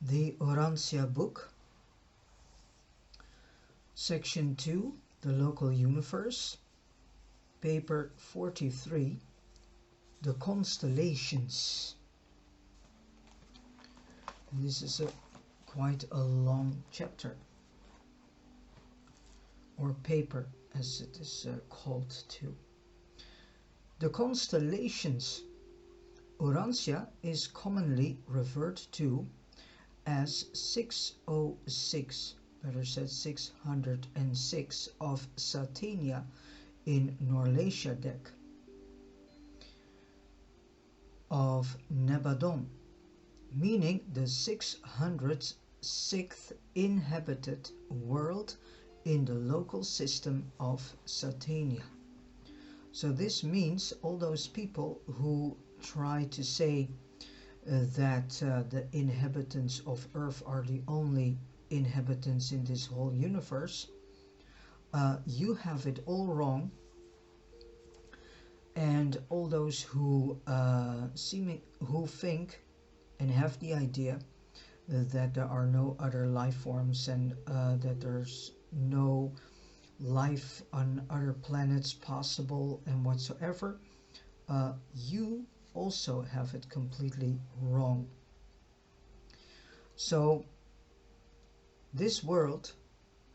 The Urantia book, Section 2, the local universe, paper 43, the Constellations. And this is quite a long chapter, or paper as it is called too. The Constellations. Urantia is commonly referred to as 606, better said 606, of Satania in Norlatiadek of Nebadon, meaning the 606th inhabited world in the local system of Satania. So this means all those people who try to say that the inhabitants of Earth are the only inhabitants in this whole universe, you have it all wrong. And all those who think and have the idea that there are no other life forms and that there's no life on other planets possible and whatsoever, you also have it completely wrong. So this world,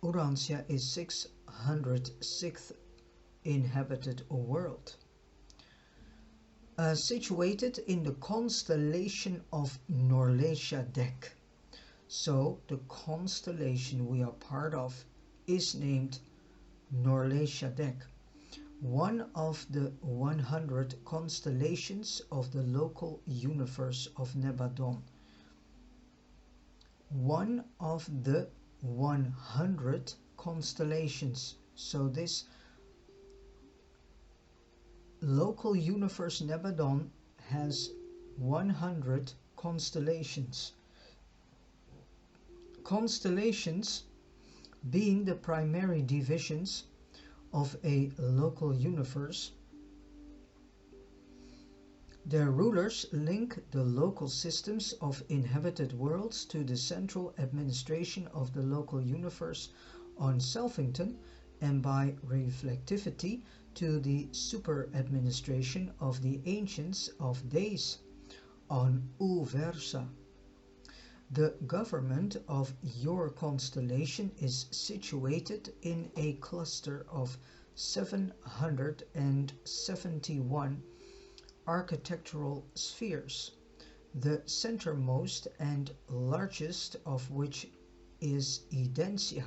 Urantia, is 606th inhabited world, situated in the constellation of Norlatiadek. So the constellation we are part of is named Norlatiadek, one of the 100 constellations of the local universe of Nebadon. One of the 100 constellations. So this local universe Nebadon has 100 constellations. Constellations being the primary divisions of a local universe. Their rulers link the local systems of inhabited worlds to the central administration of the local universe on Salvington, and by reflectivity to the superadministration of the Ancients of Days on Uversa. The government of your constellation is situated in a cluster of 771 architectural spheres, the centermost and largest of which is Edentia,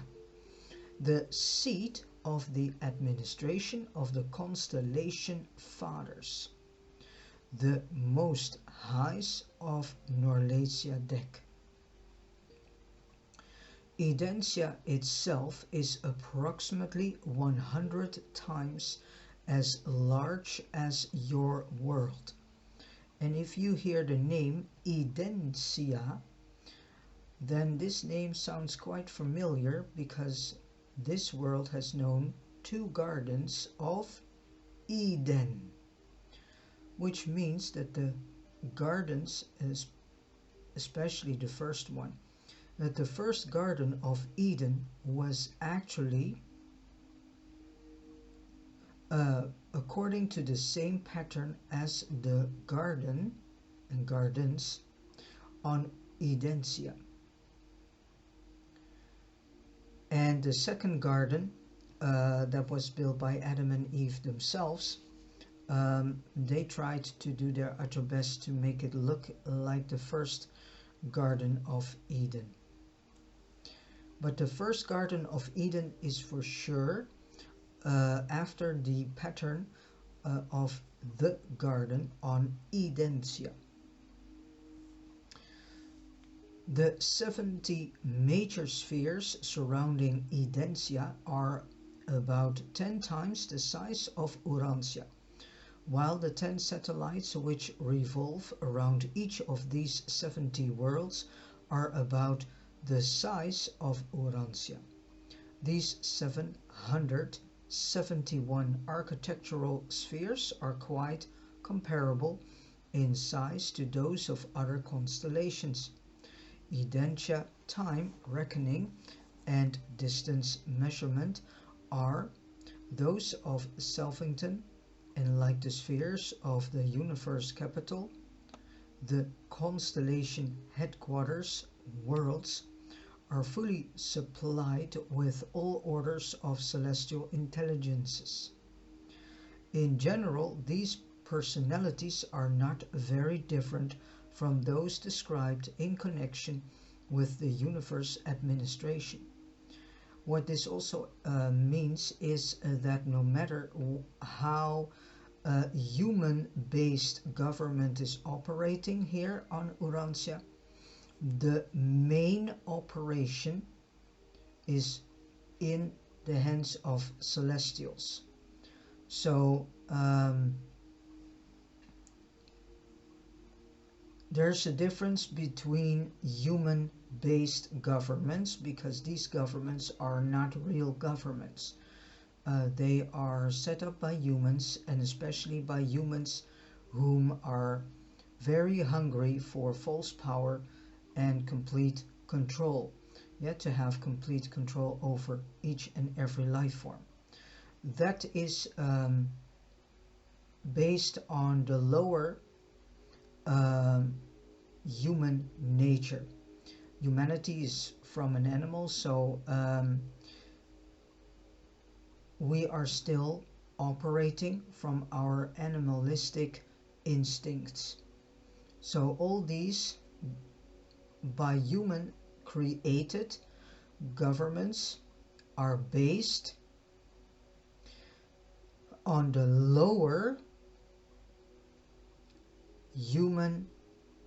the seat of the administration of the Constellation Fathers, the Most Highs of Norlatiadek. Edentia itself is approximately 100 times as large as your world. And if you hear the name Edentia, then this name sounds quite familiar, because this world has known 2 gardens of Eden, which means that the gardens, especially the first one, that the first Garden of Eden was actually according to the same pattern as the garden and gardens on Edentia. And the second garden that was built by Adam and Eve themselves, they tried to do their utter best to make it look like the first Garden of Eden. But the first Garden of Eden is for sure after the pattern of the garden on Edentia. The 70 major spheres surrounding Edentia are about 10 times the size of Urantia, while the 10 satellites which revolve around each of these 70 worlds are about the size of Urantia. These 771 architectural spheres are quite comparable in size to those of other constellations. Edentia time reckoning and distance measurement are those of Salvington, and like the spheres of the universe capital, the constellation headquarters worlds are fully supplied with all orders of celestial intelligences. In general, these personalities are not very different from those described in connection with the universe administration. What this also means is that no matter how human-based government is operating here on Urantia, the main operation is in the hands of celestials. So there's a difference between human-based governments, because these governments are not real governments. They are set up by humans, and especially by humans whom are very hungry for false power and complete control, yet to have complete control over each and every life form. That is based on the lower human nature. Humanity is from an animal, so we are still operating from our animalistic instincts. So all these by human created governments are based on the lower human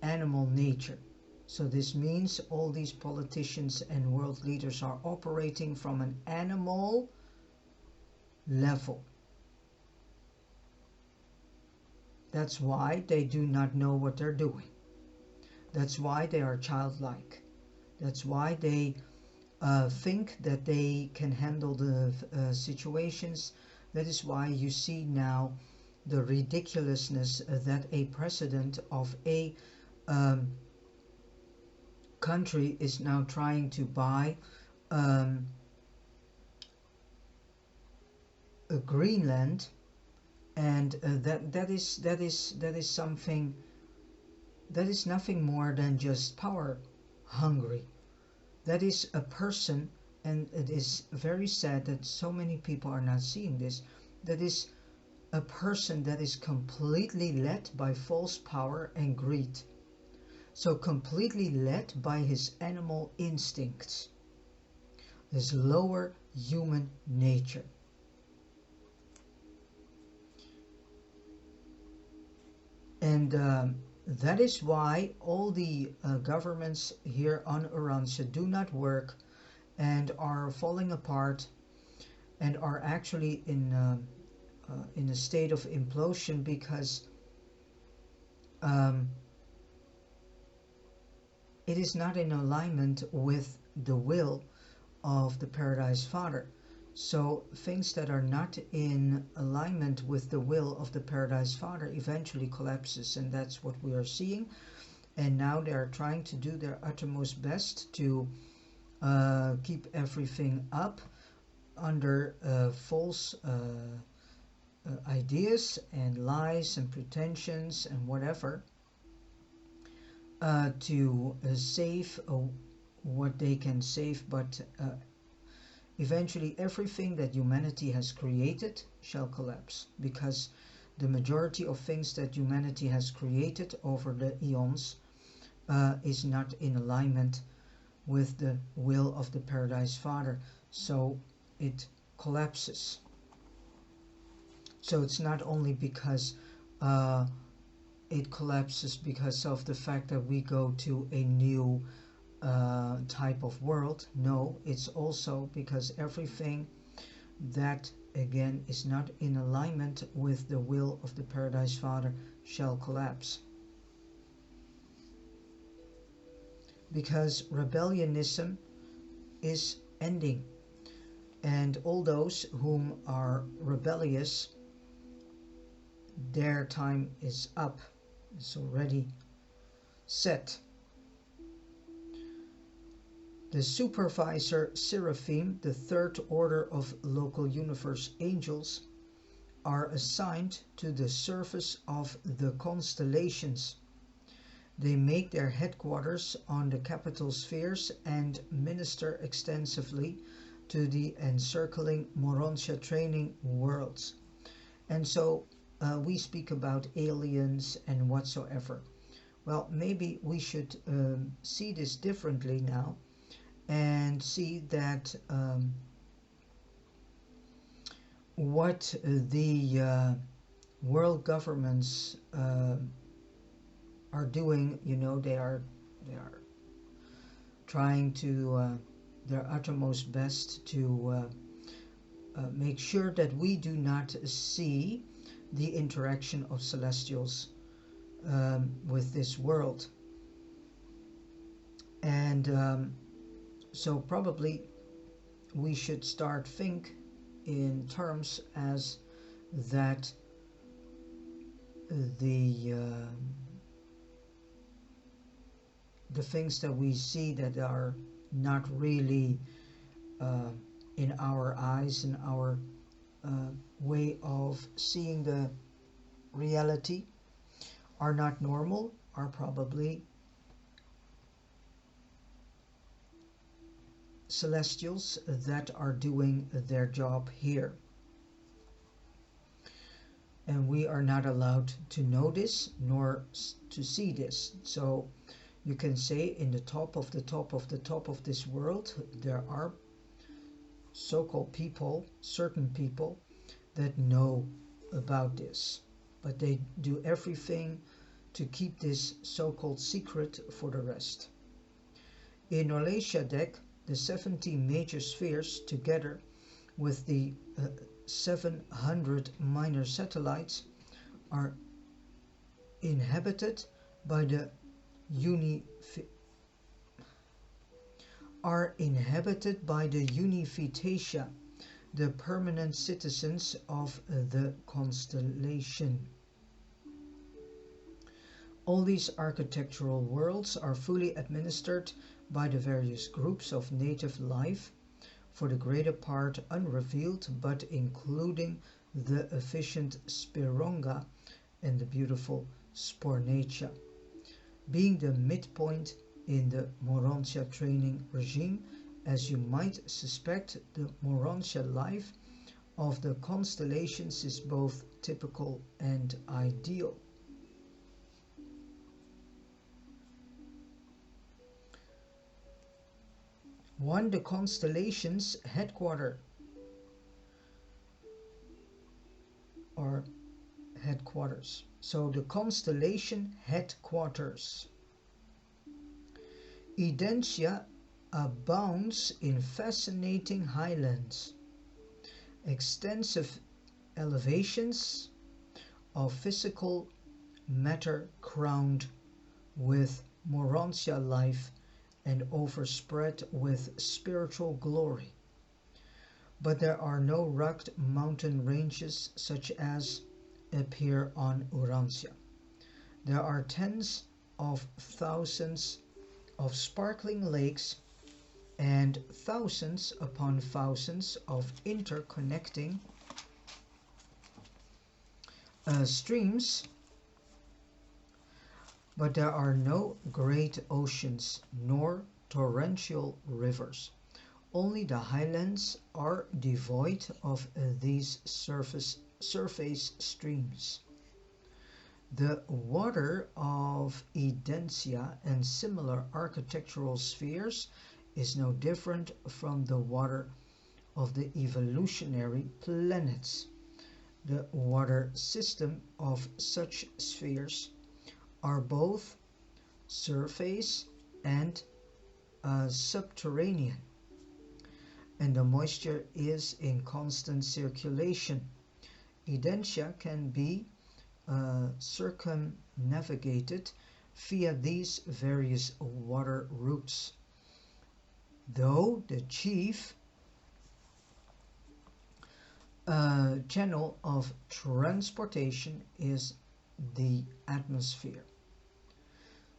animal nature. So this means all these politicians and world leaders are operating from an animal level. That's why they do not know what they're doing. That's why they are childlike. That's why they think that they can handle the situations. That is why you see now the ridiculousness that a president of a country is now trying to buy a Greenland, and that is something that is nothing more than just power hungry. That is a person, and it is very sad that so many people are not seeing this, that is a person that is completely led by false power and greed. So completely led by his animal instincts, his lower human nature. And that is why all the governments here on Urantia do not work and are falling apart and are actually in a state of implosion, because it is not in alignment with the will of the Paradise Father. So things that are not in alignment with the will of the Paradise Father eventually collapses, and that's what we are seeing. And now they are trying to do their uttermost best to keep everything up under false ideas and lies and pretensions and whatever, to save what they can save, but eventually everything that humanity has created shall collapse, because the majority of things that humanity has created over the eons is not in alignment with the will of the Paradise Father, so it collapses. So it's not only because it collapses because of the fact that we go to a new type of world. No, it's also because everything that again is not in alignment with the will of the Paradise Father shall collapse. Because rebellionism is ending, and all those whom are rebellious, their time is up. It's already set. The supervisor seraphim, the third order of local universe angels, are assigned to the service of the constellations. They make their headquarters on the capital spheres and minister extensively to the encircling Morontia training worlds. And so we speak about aliens and whatsoever. Well, maybe we should see this differently now and see that what the world governments are doing, they are trying to their uttermost best to make sure that we do not see the interaction of celestials with this world. And so probably we should start think in terms as that the things that we see that are not really in our eyes, in our way of seeing the reality, are not normal, are probably celestials that are doing their job here. And we are not allowed to know this nor to see this. So you can say in the top of the top of the top of this world, there are so-called people, certain people, that know about this. But they do everything to keep this so-called secret for the rest. In Norlatiadek, the 70 major spheres, together with the 700 minor satellites, are inhabited by the Univitatia, the permanent citizens of the constellation. All these architectural worlds are fully administered by the various groups of native life, for the greater part unrevealed, but including the efficient Spironga and the beautiful Spornatia. Being the midpoint in the Morontia training regime, as you might suspect, the Morontia life of the constellations is both typical and ideal. One, the constellations headquarters. So the constellation headquarters. Edentia abounds in fascinating highlands, extensive elevations of physical matter crowned with Morontia life and overspread with spiritual glory. But there are no rugged mountain ranges such as appear on Urantia. There are tens of thousands of sparkling lakes and thousands upon thousands of interconnecting streams, but there are no great oceans nor torrential rivers. Only the highlands are devoid of these surface streams. The water of Edentia and similar architectural spheres is no different from the water of the evolutionary planets. The water system of such spheres are both surface and subterranean, and the moisture is in constant circulation. Edentia can be circumnavigated via these various water routes, though the chief channel of transportation is the atmosphere.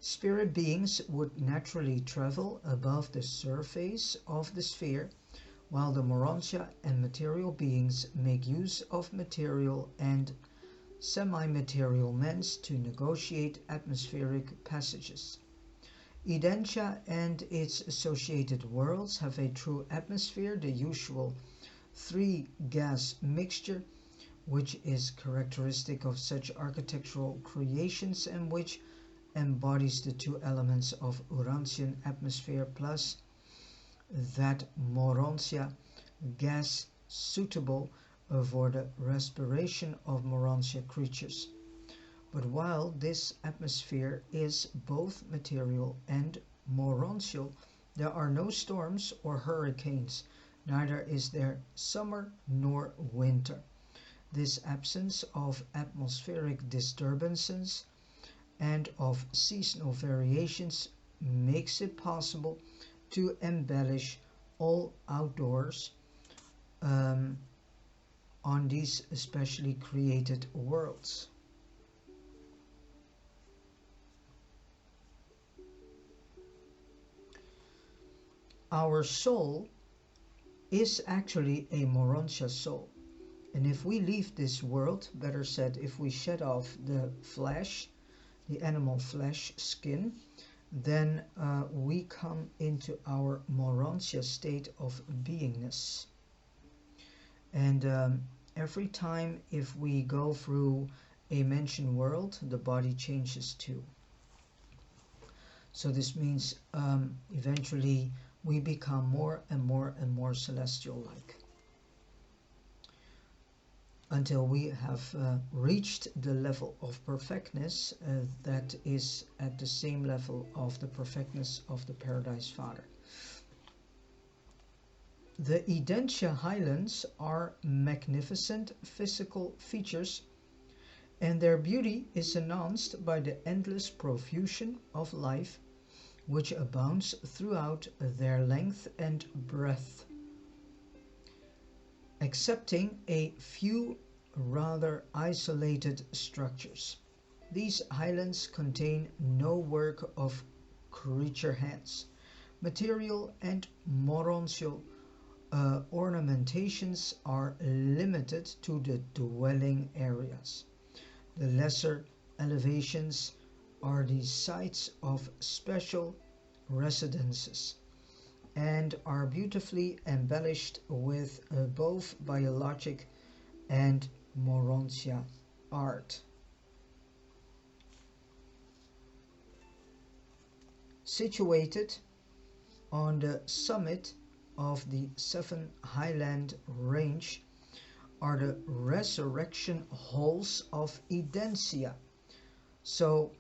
Spirit beings would naturally travel above the surface of the sphere, while the Morontia and material beings make use of material and semi-material means to negotiate atmospheric passages. Edentia and its associated worlds have a true atmosphere, the usual three-gas mixture, which is characteristic of such architectural creations and which embodies the two elements of Urantian atmosphere plus that Morontia gas suitable for the respiration of Morontia creatures. But while this atmosphere is both material and morontial, there are no storms or hurricanes, neither is there summer nor winter. This absence of atmospheric disturbances and of seasonal variations makes it possible to embellish all outdoors on these specially created worlds. Our soul is actually a Morontia soul. And if we leave this world, better said, if we shed off the flesh, the animal flesh skin, then we come into our Morontia state of beingness. And every time if we go through a mentioned world, the body changes too. So this means eventually we become more and more and more celestial-like, until we have reached the level of perfectness that is at the same level of the perfectness of the Paradise Father. The Edentia highlands are magnificent physical features, and their beauty is enhanced by the endless profusion of life which abounds throughout their length and breadth, excepting a few rather isolated structures. These highlands contain no work of creature hands. Material and morontial ornamentations are limited to the dwelling areas. The lesser elevations are the sites of special residences and are beautifully embellished with both biologic and Morontia art. Situated on the summit of the Seven Highland Range are the resurrection halls of Edentia. So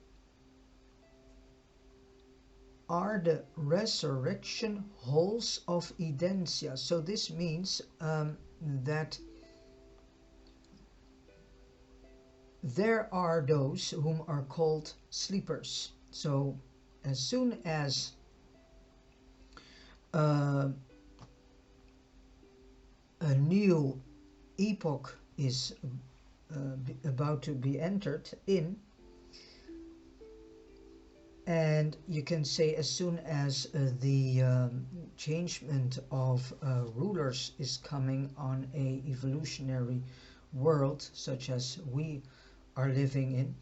are the resurrection halls of Edentia. So this means that there are those whom are called sleepers. So as soon as a new epoch is about to be entered in, and you can say as soon as the changement of rulers is coming on a evolutionary world such as we are living in,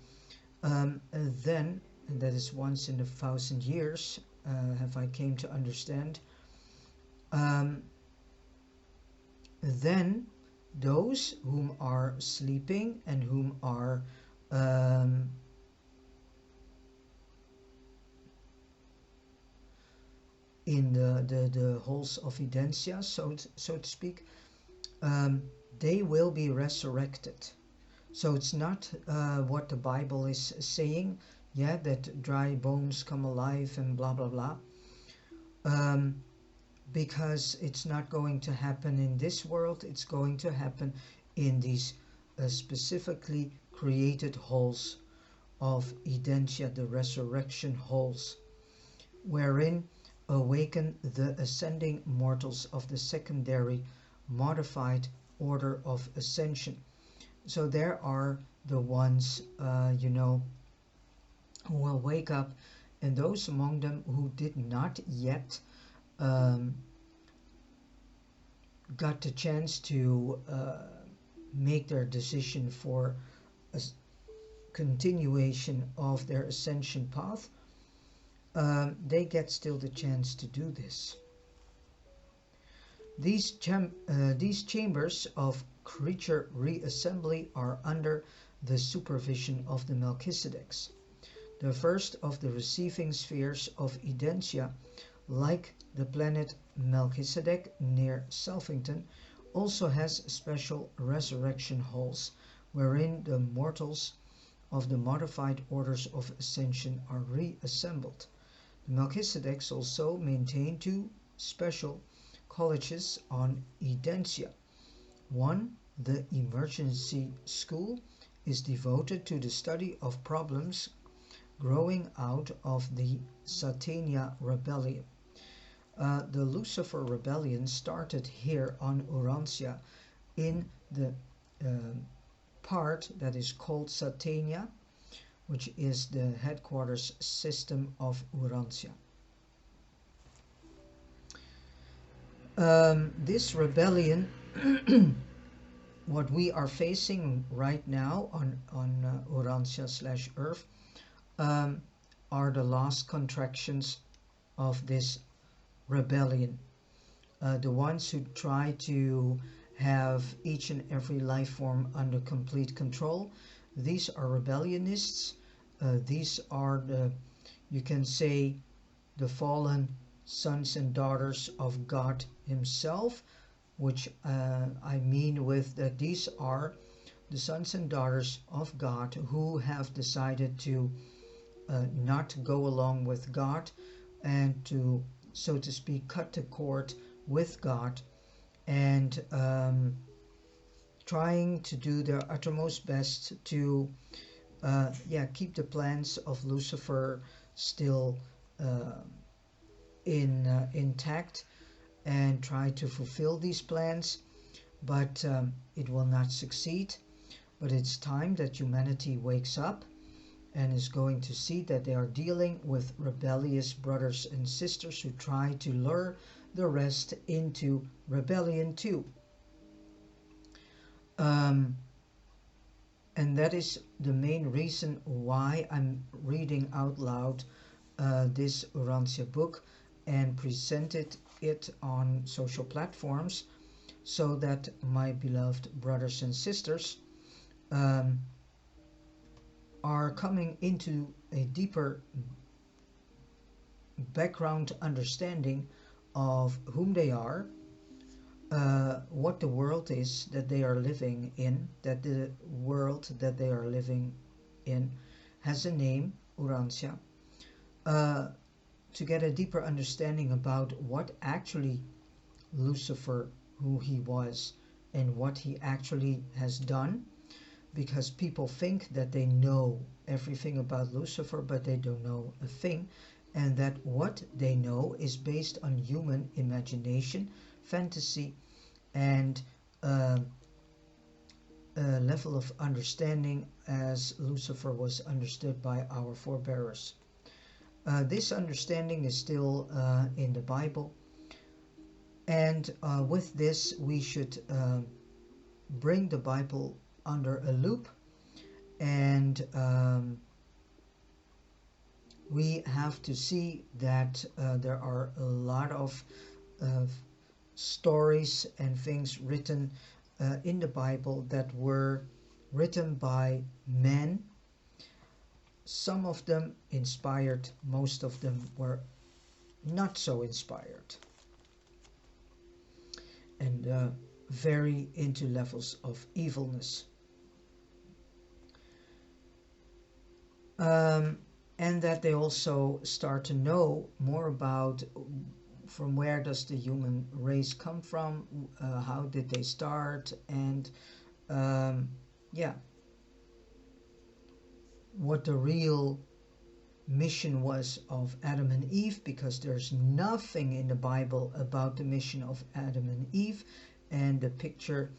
then, and that is once in 1,000 years, have I came to understand, then those whom are sleeping and whom are in the halls of Edentia, so to speak, they will be resurrected. So it's not what the Bible is saying, yeah, that dry bones come alive and blah blah blah, because it's not going to happen in this world. It's going to happen in these specifically created halls of Edentia, the resurrection halls, wherein awaken the ascending mortals of the secondary modified order of ascension. So there are the ones, who will wake up and those among them who did not yet got the chance to make their decision for a continuation of their ascension path, they get still the chance to do this. These chambers of creature reassembly are under the supervision of the Melchizedeks. The first of the receiving spheres of Edentia, like the planet Melchizedek near Salvington, also has special resurrection halls wherein the mortals of the modified orders of ascension are reassembled. The Melchizedeks also maintain two special colleges on Edentia. One, the Emergency School, is devoted to the study of problems growing out of the Satania rebellion. The Lucifer rebellion started here on Urantia in the part that is called Satania, which is the headquarters system of Urantia. This rebellion, what we are facing right now on Urantia/Earth, are the last contractions of this rebellion. The ones who try to have each and every life form under complete control, these are rebellionists. These are the, you can say, the fallen sons and daughters of God himself, which I mean with that these are the sons and daughters of God who have decided to not go along with God and to, so to speak, cut the cord with God, and trying to do their uttermost best to keep the plans of Lucifer still intact, and try to fulfill these plans, but it will not succeed. But it's time that humanity wakes up and is going to see that they are dealing with rebellious brothers and sisters who try to lure the rest into rebellion too. And that is the main reason why I'm reading out loud this Urantia book and presented it on social platforms, so that my beloved brothers and sisters are coming into a deeper background understanding of whom they are, what the world is that they are living in, that the world that they are living in has a name, Urantia, to get a deeper understanding about what actually Lucifer, who he was, and what he actually has done, because people think that they know everything about Lucifer, but they don't know a thing, and that what they know is based on human imagination, fantasy, and a level of understanding as Lucifer was understood by our forebears. This understanding is still in the Bible, and with this we should bring the Bible under a loop, and we have to see that there are a lot of stories and things written in the Bible that were written by men. Some of them inspired, most of them were not so inspired, and vary into levels of evilness. And that they also start to know more about from where does the human race come from, how did they start, and what the real mission was of Adam and Eve, because there's nothing in the Bible about the mission of Adam and Eve, and the picture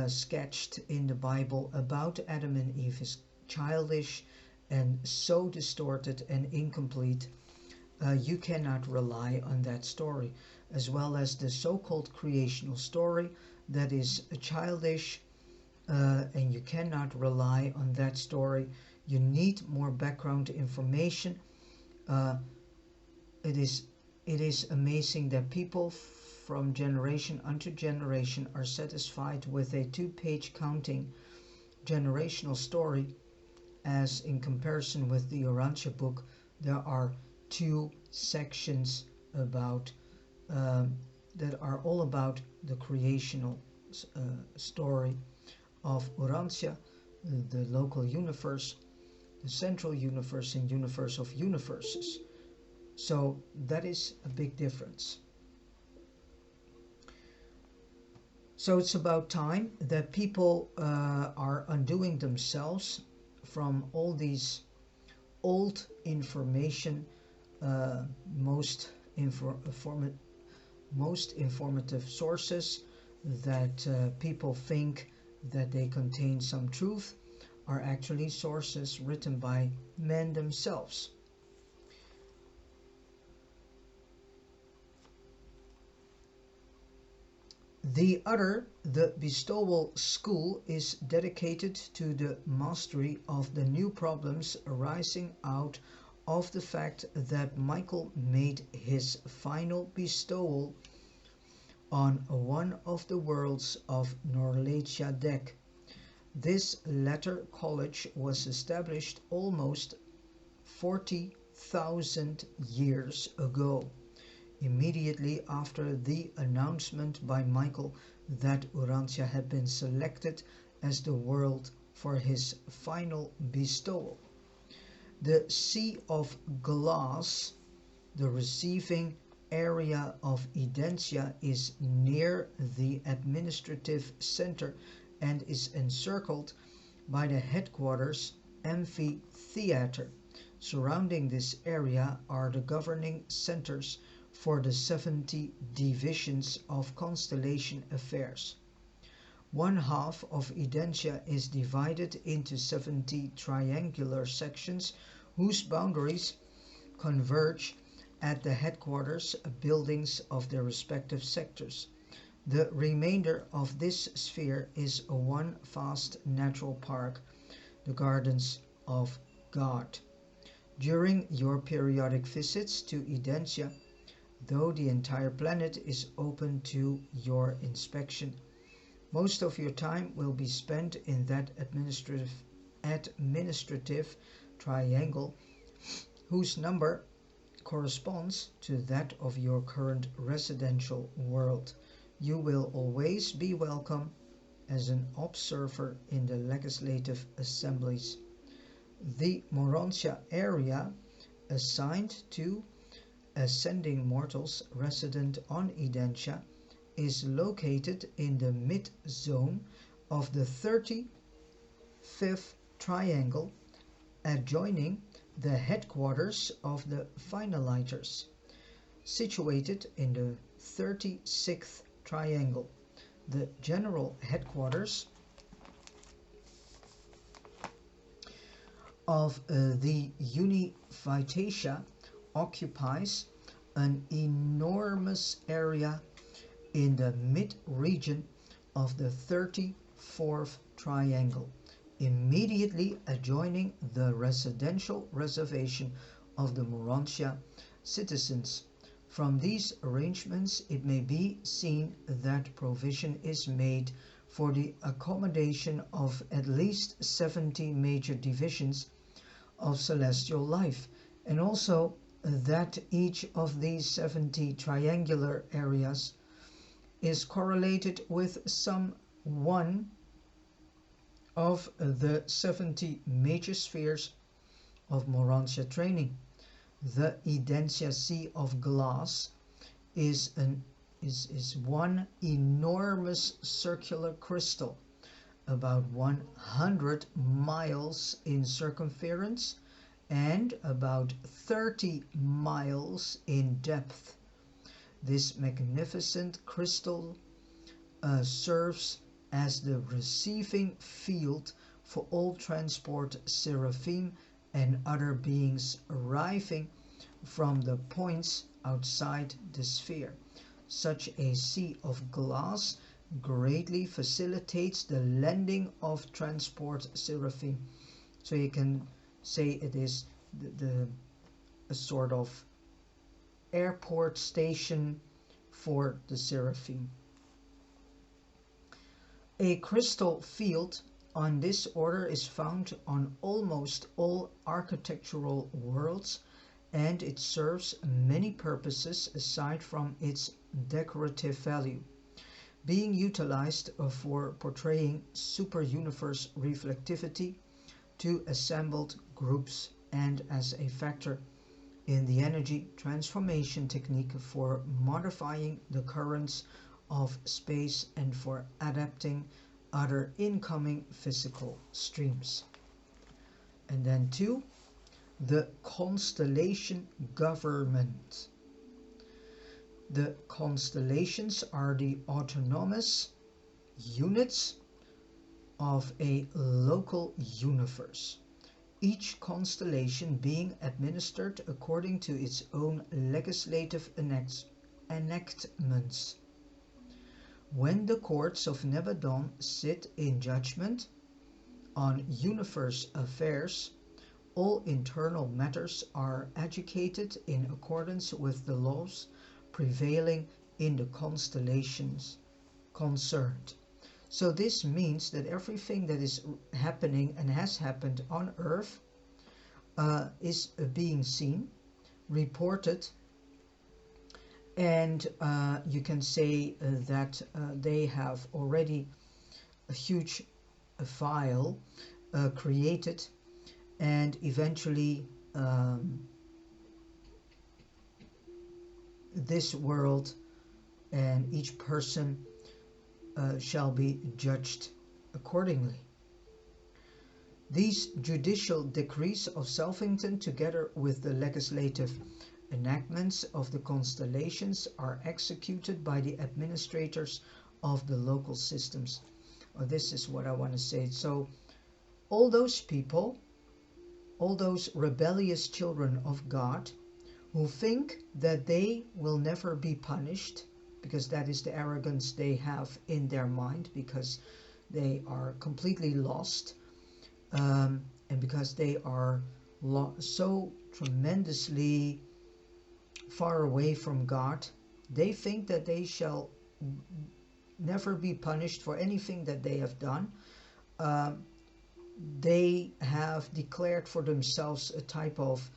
sketched in the Bible about Adam and Eve is childish and so distorted and incomplete, you cannot rely on that story, as well as the so-called creational story that is childish, and you cannot rely on that story. You need more background information. It is amazing that people from generation unto generation are satisfied with a 2-page counting generational story, as in comparison with the Urantia book there are 2 sections about that are all about the creational story of Urantia, the local universe, the central universe, and universe of universes. So that is a big difference. So it's about time that people are undoing themselves from all these old information, most informative sources that people think that they contain some truth, are actually sources written by men themselves. The bestowal school, is dedicated to the mastery of the new problems arising out of the fact that Michael made his final bestowal on one of the worlds of Norlatiadek. This latter college was established almost 40,000 years ago, immediately after the announcement by Michael that Urantia had been selected as the world for his final bestowal. The Sea of Glass, the receiving area of Edentia, is near the administrative center and is encircled by the headquarters amphitheater. Surrounding this area are the governing centers for the 70 divisions of constellation affairs. One half of Edentia is divided into 70 triangular sections whose boundaries converge at the headquarters buildings of their respective sectors. The remainder of this sphere is one vast natural park, the Gardens of God. During your periodic visits to Edentia, though the entire planet is open to your inspection, most of your time will be spent in that administrative triangle, whose number corresponds to that of your current residential world. You will always be welcome as an observer in the legislative assemblies. The Morontia area, assigned to ascending mortals resident on Edentia, is located in the mid-zone of the 35th triangle, adjoining the headquarters of the finalizers. Situated in the 36th triangle, the general headquarters of the Univitatia occupies an enormous area in the mid-region of the 34th triangle, immediately adjoining the residential reservation of the Morontia citizens. From these arrangements it may be seen that provision is made for the accommodation of at least 70 major divisions of celestial life, and also that each of these 70 triangular areas is correlated with some one of the 70 major spheres of Morontia training. The Edentia Sea of Glass is one enormous circular crystal, about 100 miles in circumference and about 30 miles in depth. This magnificent crystal serves as the receiving field for all transport seraphim and other beings arriving from the points outside the sphere. Such a sea of glass greatly facilitates the landing of transport seraphim. So you can say it is a sort of airport station for the seraphim. A crystal field on this order is found on almost all architectural worlds, and it serves many purposes aside from its decorative value, being utilized for portraying super-universe reflectivity to assembled groups and as a factor in the energy transformation technique for modifying the currents of space and for adapting other incoming physical streams. And then 2, the constellation government. The constellations are the autonomous units of a local universe, each constellation being administered according to its own legislative enactments. When the courts of Nebadon sit in judgment on universe affairs, all internal matters are adjudicated in accordance with the laws prevailing in the constellations concerned. So this means that everything that is happening and has happened on Earth is being seen, reported, and you can say that they have already a huge file created, and eventually this world and each person shall be judged accordingly. These judicial decrees of Salvington, together with the legislative enactments of the constellations, are executed by the administrators of the local systems. This is what I want to say. So all those people, all those rebellious children of God who think that they will never be punished, because that is the arrogance they have in their mind, because they are completely lost, and because they are so tremendously far away from God, they think that they shall never be punished for anything that they have done. They have declared for themselves a type of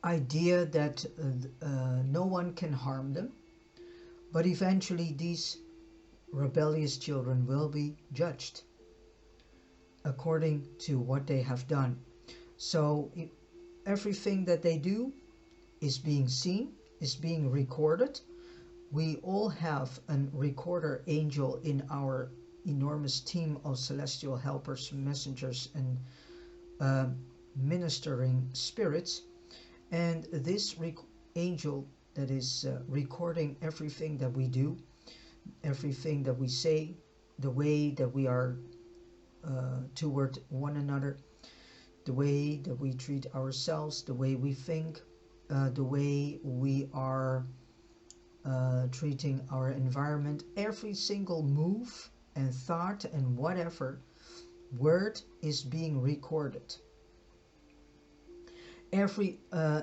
idea that no one can harm them, but eventually these rebellious children will be judged according to what they have done. So everything that they do is being seen, is being recorded. We all have a recorder angel in our enormous team of celestial helpers, messengers, and ministering spirits. And this angel that is recording everything that we do, everything that we say, the way that we are toward one another, the way that we treat ourselves, the way we think, the way we are treating our environment, every single move and thought and whatever word is being recorded. Every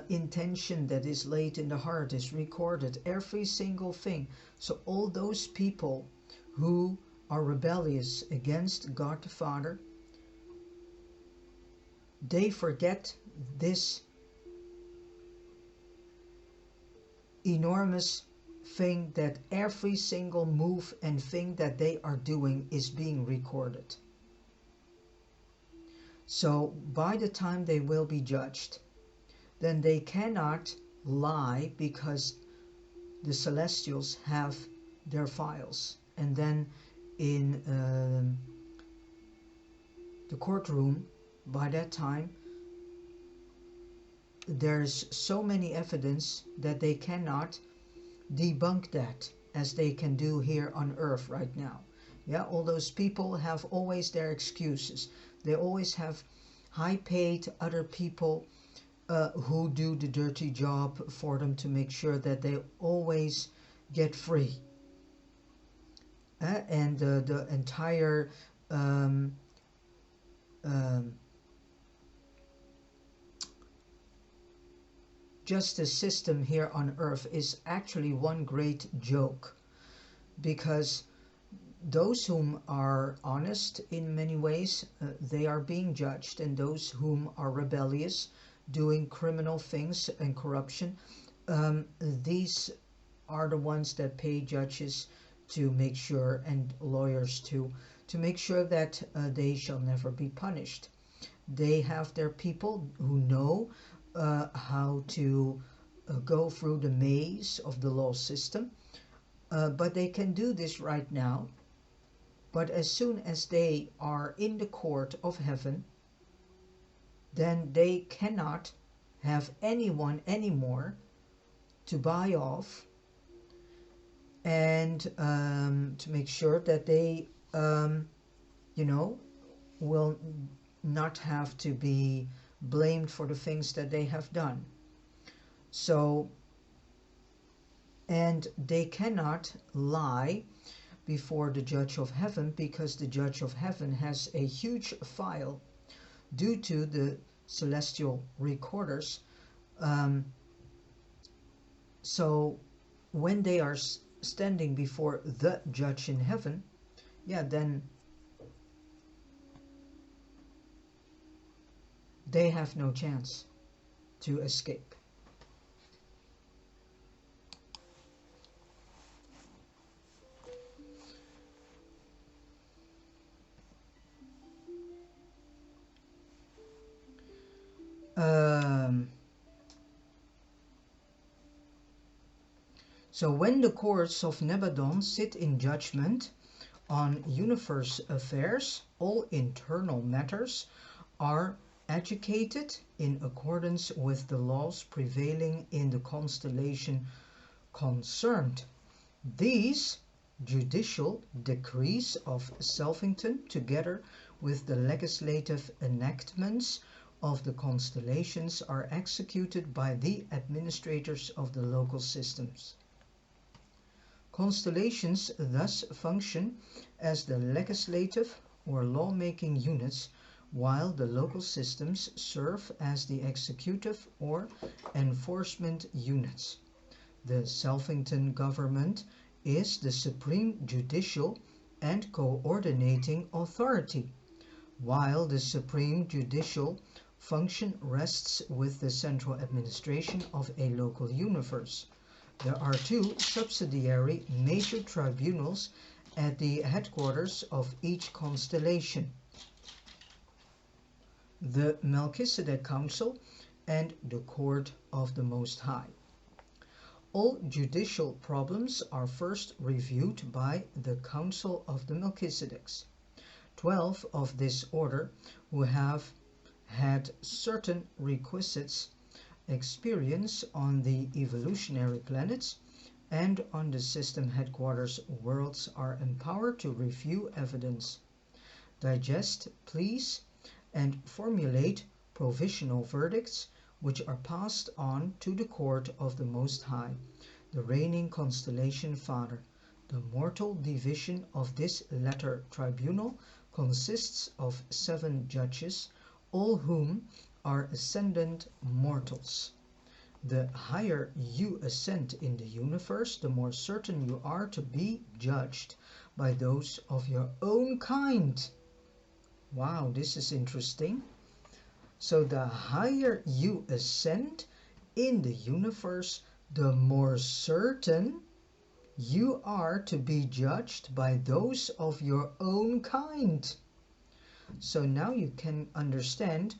intention that is laid in the heart is recorded, every single thing. So all those people who are rebellious against God the Father, they forget this enormous thing, that every single move and thing that they are doing is being recorded. So by the time they will be judged, then they cannot lie, because the celestials have their files. And then in the courtroom, by that time, there's so many evidence that they cannot debunk that as they can do here on Earth right now. Yeah, all those people have always their excuses. They always have high-paid other people who do the dirty job for them to make sure that they always get free. And the entire justice system here on earth is actually one great joke, because those whom are honest in many ways, they are being judged, and those whom are rebellious, doing criminal things and corruption, these are the ones that pay judges to make sure, and lawyers to make sure that they shall never be punished. They have their people who know how to go through the maze of the law system, but they can do this right now. But as soon as they are in the court of heaven, then they cannot have anyone anymore to buy off and to make sure that they, you know, will not have to be blamed for the things that they have done. So, and they cannot lie before the judge of heaven, because the judge of heaven has a huge file due to the celestial recorders. So when they are standing before the judge in heaven, yeah, then they have no chance to escape. So when the courts of Nebadon sit in judgment on universe affairs, all internal matters are adjudicated in accordance with the laws prevailing in the constellation concerned. These judicial decrees of Salvington, together with the legislative enactments of the constellations, are executed by the administrators of the local systems. Constellations thus function as the legislative or lawmaking units, while the local systems serve as the executive or enforcement units. The Salvington government is the supreme judicial and coordinating authority, while the supreme judicial function rests with the central administration of a local universe. There are two subsidiary major tribunals at the headquarters of each constellation: the Melchizedek Council and the Court of the Most High. All judicial problems are first reviewed by the Council of the Melchizedeks. 12 of this order, who have had certain requisites experience on the evolutionary planets and on the system headquarters worlds, are empowered to review evidence, digest pleas, and formulate provisional verdicts, which are passed on to the Court of the Most High, the reigning Constellation Father. The mortal division of this latter tribunal consists of 7 judges, all whom are ascendant mortals. The higher you ascend in the universe, the more certain you are to be judged by those of your own kind. Wow, this is interesting. So the higher you ascend in the universe, the more certain you are to be judged by those of your own kind. So now you can understand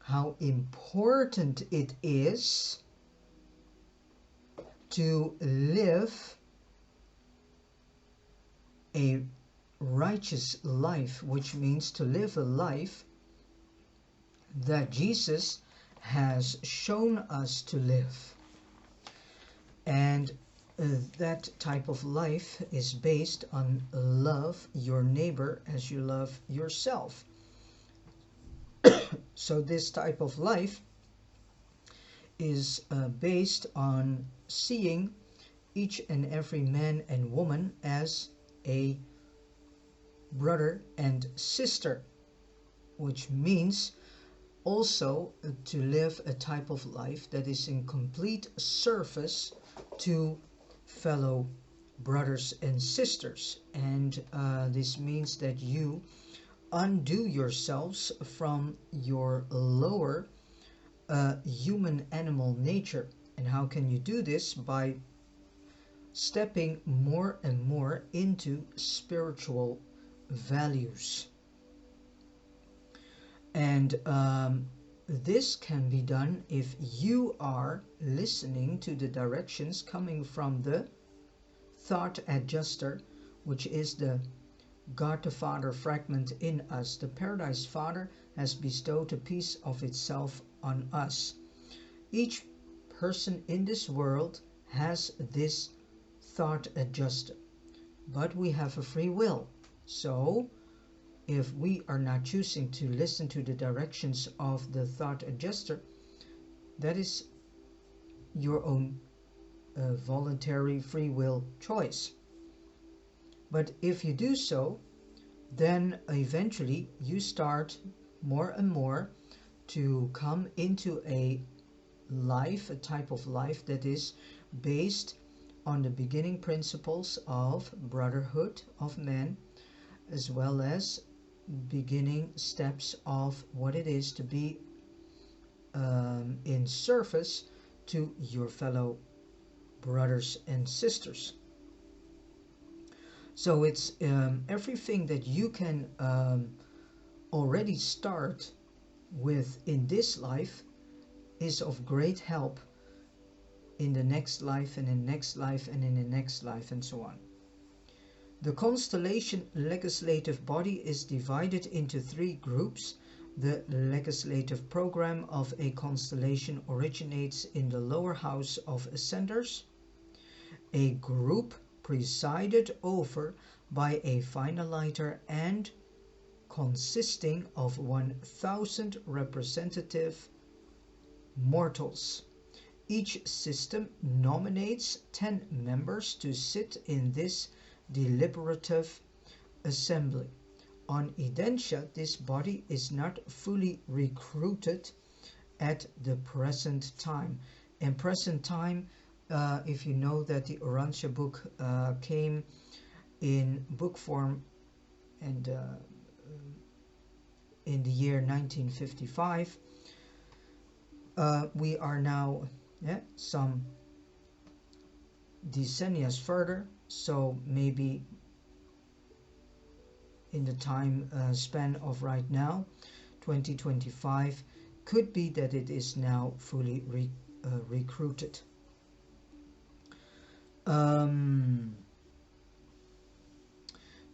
how important it is to live a righteous life, which means to live a life that Jesus has shown us to live. And that type of life is based on love your neighbor as you love yourself. So this type of life is based on seeing each and every man and woman as a brother and sister, which means also to live a type of life that is in complete service to fellow brothers and sisters. And this means that you undo yourselves from your lower human animal nature. And how can you do this? By stepping more and more into spiritual values. And this can be done if you are listening to the directions coming from the thought adjuster, which is the God the Father fragment in us. The Paradise Father has bestowed a piece of itself on us. Each person in this world has this thought adjuster, but we have a free will. So if we are not choosing to listen to the directions of the thought adjuster, that is your own voluntary free will choice. But if you do so, then eventually you start more and more to come into a life, a type of life that is based on the beginning principles of brotherhood of men, as well as beginning steps of what it is to be in service to your fellow brothers and sisters. So it's everything that you can already start with in this life is of great help in the next life and in the next life and in the next life and so on. The constellation legislative body is divided into 3 groups. The legislative program of a constellation originates in the lower house of ascenders, a group presided over by a finaliter and consisting of 1,000 representative mortals. Each system nominates 10 members to sit in this deliberative assembly. On Edentia, this body is not fully recruited at the present time. In present time, if you know that the Urantia book came in book form and in the year 1955, we are now some decennia further, so maybe in the time span of right now, 2025, could be that it is now fully recruited.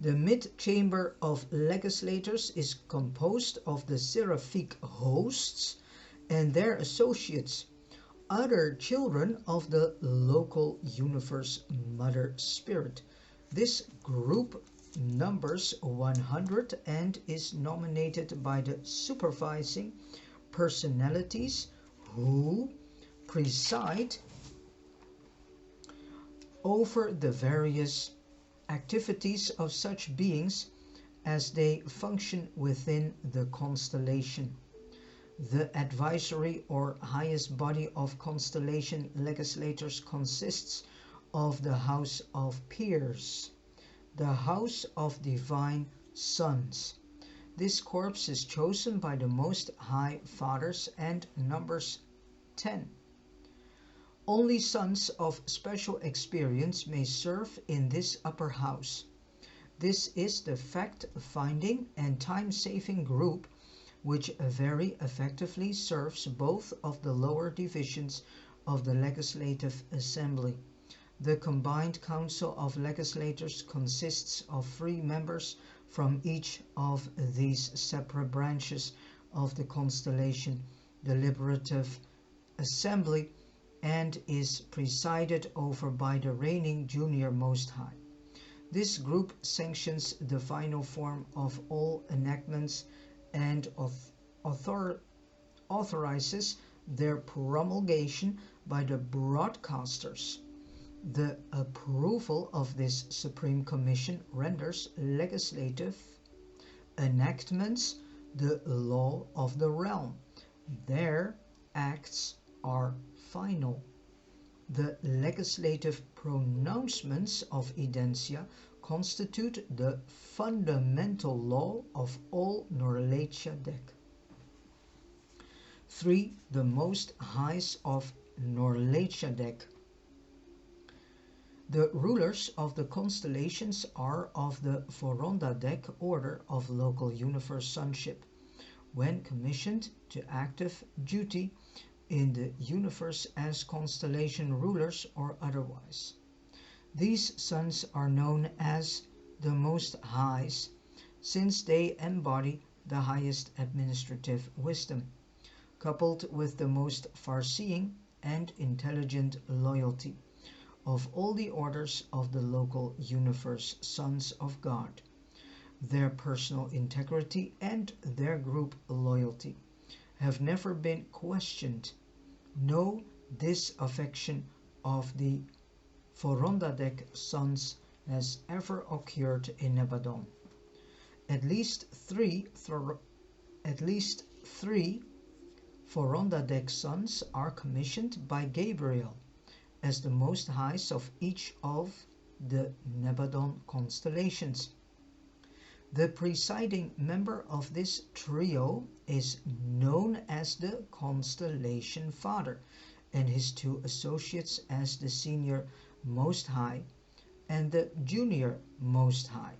The mid-chamber of legislators is composed of the seraphic hosts and their associates, other children of the local universe Mother Spirit. This group numbers 100 and is nominated by the supervising personalities who preside over the various activities of such beings as they function within the constellation. The advisory or highest body of constellation legislators consists of the House of Peers, the House of Divine Sons. This corps is chosen by the Most High Fathers and numbers 10. Only sons of special experience may serve in this upper house. This is the fact-finding and time-saving group which very effectively serves both of the lower divisions of the Legislative Assembly. The combined Council of Legislators consists of 3 members from each of these separate branches of the constellation, the Deliberative Assembly and is presided over by the reigning junior Most High. This group sanctions the final form of all enactments and authorizes their promulgation by the broadcasters. The approval of this Supreme Commission renders legislative enactments the law of the realm. Their acts are final. The legislative pronouncements of Edentia constitute the fundamental law of all Norlatiadek. 3. The Most Highs of Norlatiadek. The rulers of the constellations are of the Urantia order of local universe sonship, when commissioned to active duty in the universe as constellation rulers or otherwise. These sons are known as the Most Highs, since they embody the highest administrative wisdom, coupled with the most far-seeing and intelligent loyalty of all the orders of the local universe sons of God. Their personal integrity and their group loyalty have never been questioned. No disaffection of the Norlatiadek sons has ever occurred in Nebadon. At least three Norlatiadek sons are commissioned by Gabriel as the Most Highs of each of the Nebadon constellations. The presiding member of this trio is known as the Constellation Father, and his two associates as the Senior Most High and the Junior Most High.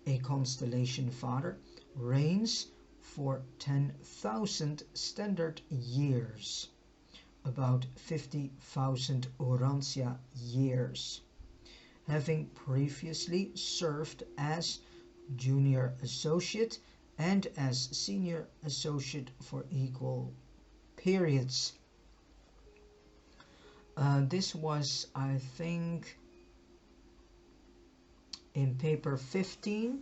A Constellation Father reigns for 10,000 standard years, about 50,000 Urantia years, having previously served as Junior Associate and as Senior Associate for equal periods. This was, I think, in paper 15,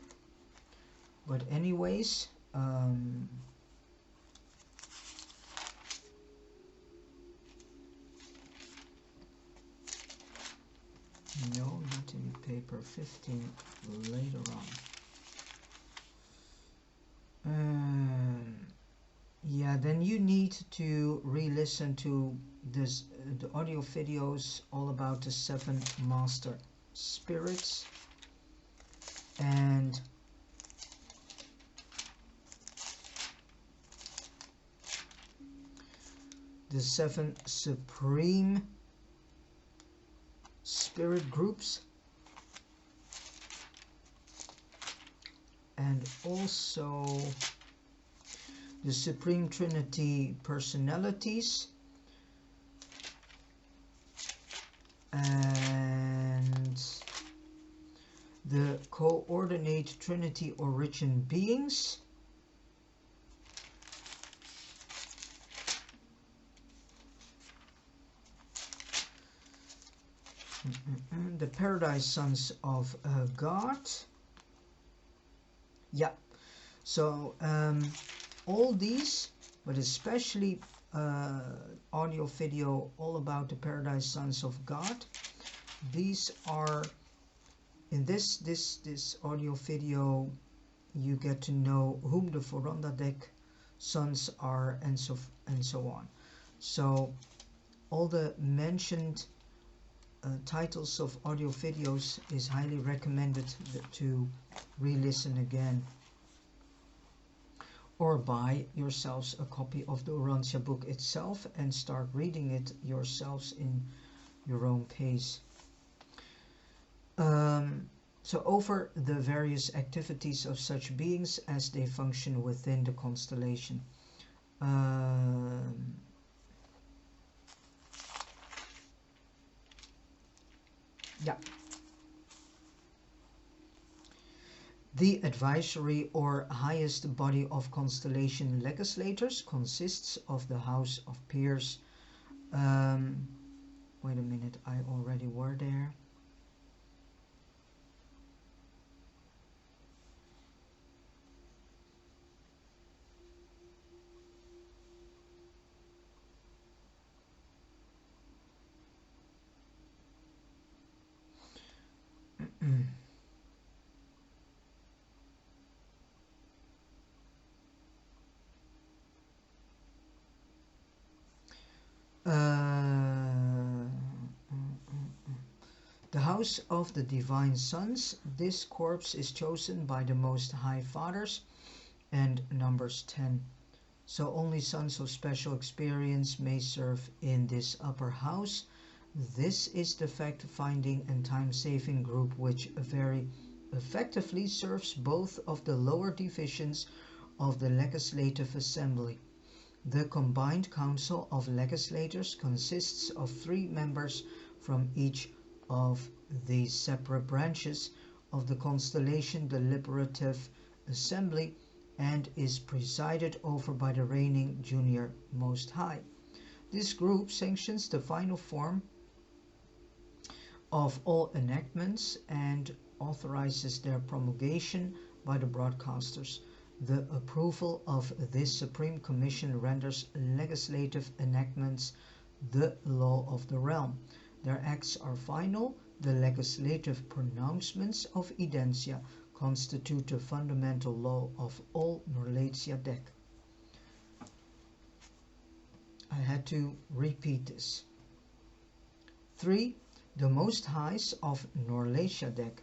but anyways, no, not in paper 15, later on. Yeah, then you need to re-listen to this, the audio videos all about the 7 master spirits and the 7 supreme spirit groups, and also the Supreme Trinity personalities and the coordinate Trinity origin beings, the Paradise Sons of God. Yeah, so all these, but especially audio video all about the Paradise Sons of God. These are in this audio video. You get to know whom the Norlatiadek sons are, and so on. So all the mentioned titles of audio videos is highly recommended to re-listen again, or buy yourselves a copy of the Urantia book itself and start reading it yourselves in your own pace. So over the various activities of such beings as they function within the constellation. Yeah. The advisory or highest body of constellation legislators consists of the House of Peers, Wait a minute, I already were there. The House of the Divine Sons. This corpse is chosen by the Most High Fathers, and Numbers 10. So only sons of special experience may serve in this upper house. This is the fact-finding and time-saving group which very effectively serves both of the lower divisions of the Legislative Assembly. The combined Council of Legislators consists of 3 members from each of these separate branches of the Constellation Deliberative Assembly and is presided over by the reigning Junior Most High. This group sanctions the final form of all enactments and authorizes their promulgation by the broadcasters. The approval of this Supreme Commission renders legislative enactments the law of the realm. Their acts are final. The legislative pronouncements of Edentia constitute the fundamental law of all Norlatiadek. I had to repeat this. 3. The Most Highs of Norlatiadek.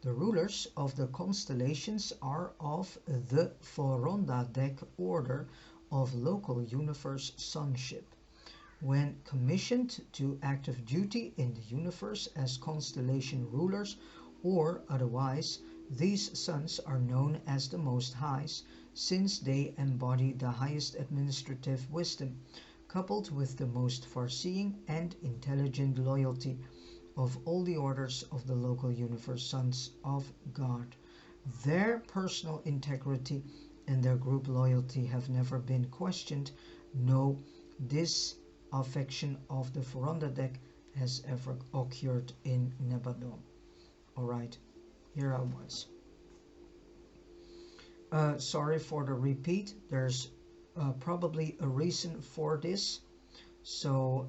The rulers of the constellations are of the Urantia order of local universe sonship. When commissioned to active duty in the universe as constellation rulers or otherwise, these sons are known as the Most Highs, since they embody the highest administrative wisdom, coupled with the most foreseeing and intelligent loyalty of all the orders of the local universe sons of God. Their personal integrity and their group loyalty have never been questioned. No disaffection of the Urantia has ever occurred in Nebadon. Alright, here I was. Sorry for the repeat. There's probably a reason for this. So,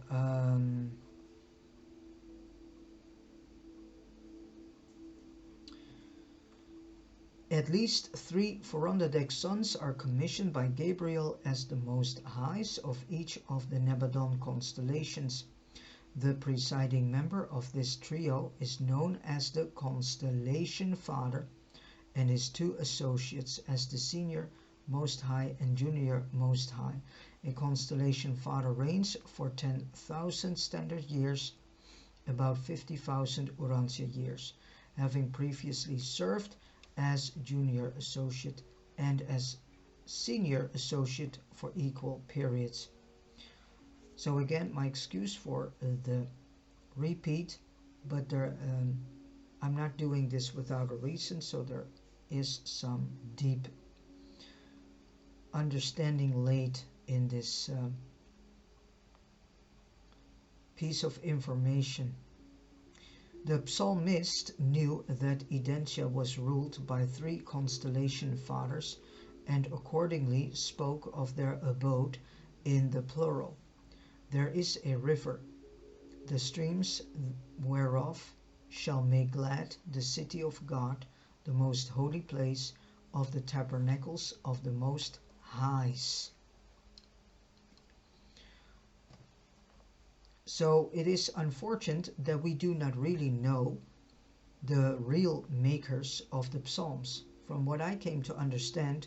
at least 3 Urantia sons are commissioned by Gabriel as the Most Highs of each of the Nebadon constellations. The presiding member of this trio is known as the Constellation Father, and his 2 associates as the Senior Most High and Junior Most High. A Constellation Father reigns for 10,000 standard years, about 50,000 Urantia years, having previously served as Junior Associate and as Senior Associate for equal periods. So again, my excuse for the repeat, but I'm not doing this without a reason, so there is some deep understanding laid in this piece of information. The psalmist knew that Edentia was ruled by 3 Constellation Fathers and accordingly spoke of their abode in the plural. There is a river, the streams whereof shall make glad the city of God, the most holy place of the tabernacles of the Most Highs. So it is unfortunate that we do not really know the real makers of the Psalms. From what I came to understand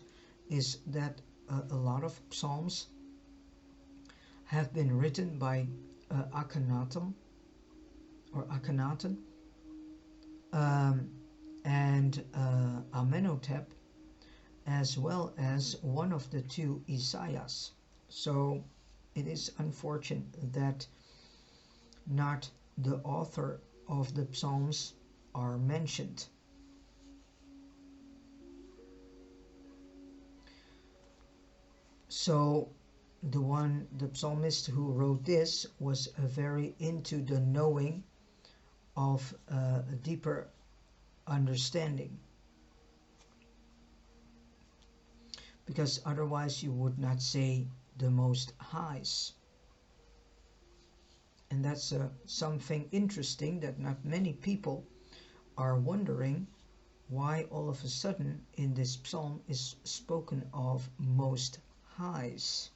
is that a lot of Psalms have been written by Akhenaten and Amenhotep, as well as one of the 2 Isaiahs. So it is unfortunate that not the author of the Psalms are mentioned. So the psalmist who wrote this was very into the knowing of a deeper understanding, because otherwise you would not say the Most Highs. And that's something interesting, that not many people are wondering why all of a sudden in this psalm is spoken of Most Highs.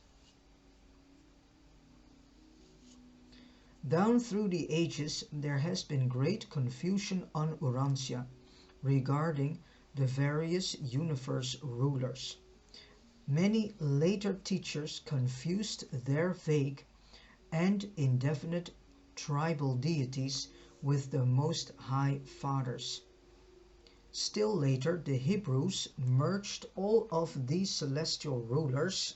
Down through the ages there has been great confusion on Urantia regarding the various universe rulers. Many later teachers confused their vague and indefinite tribal deities with the Most High Fathers. Still later, the Hebrews merged all of these celestial rulers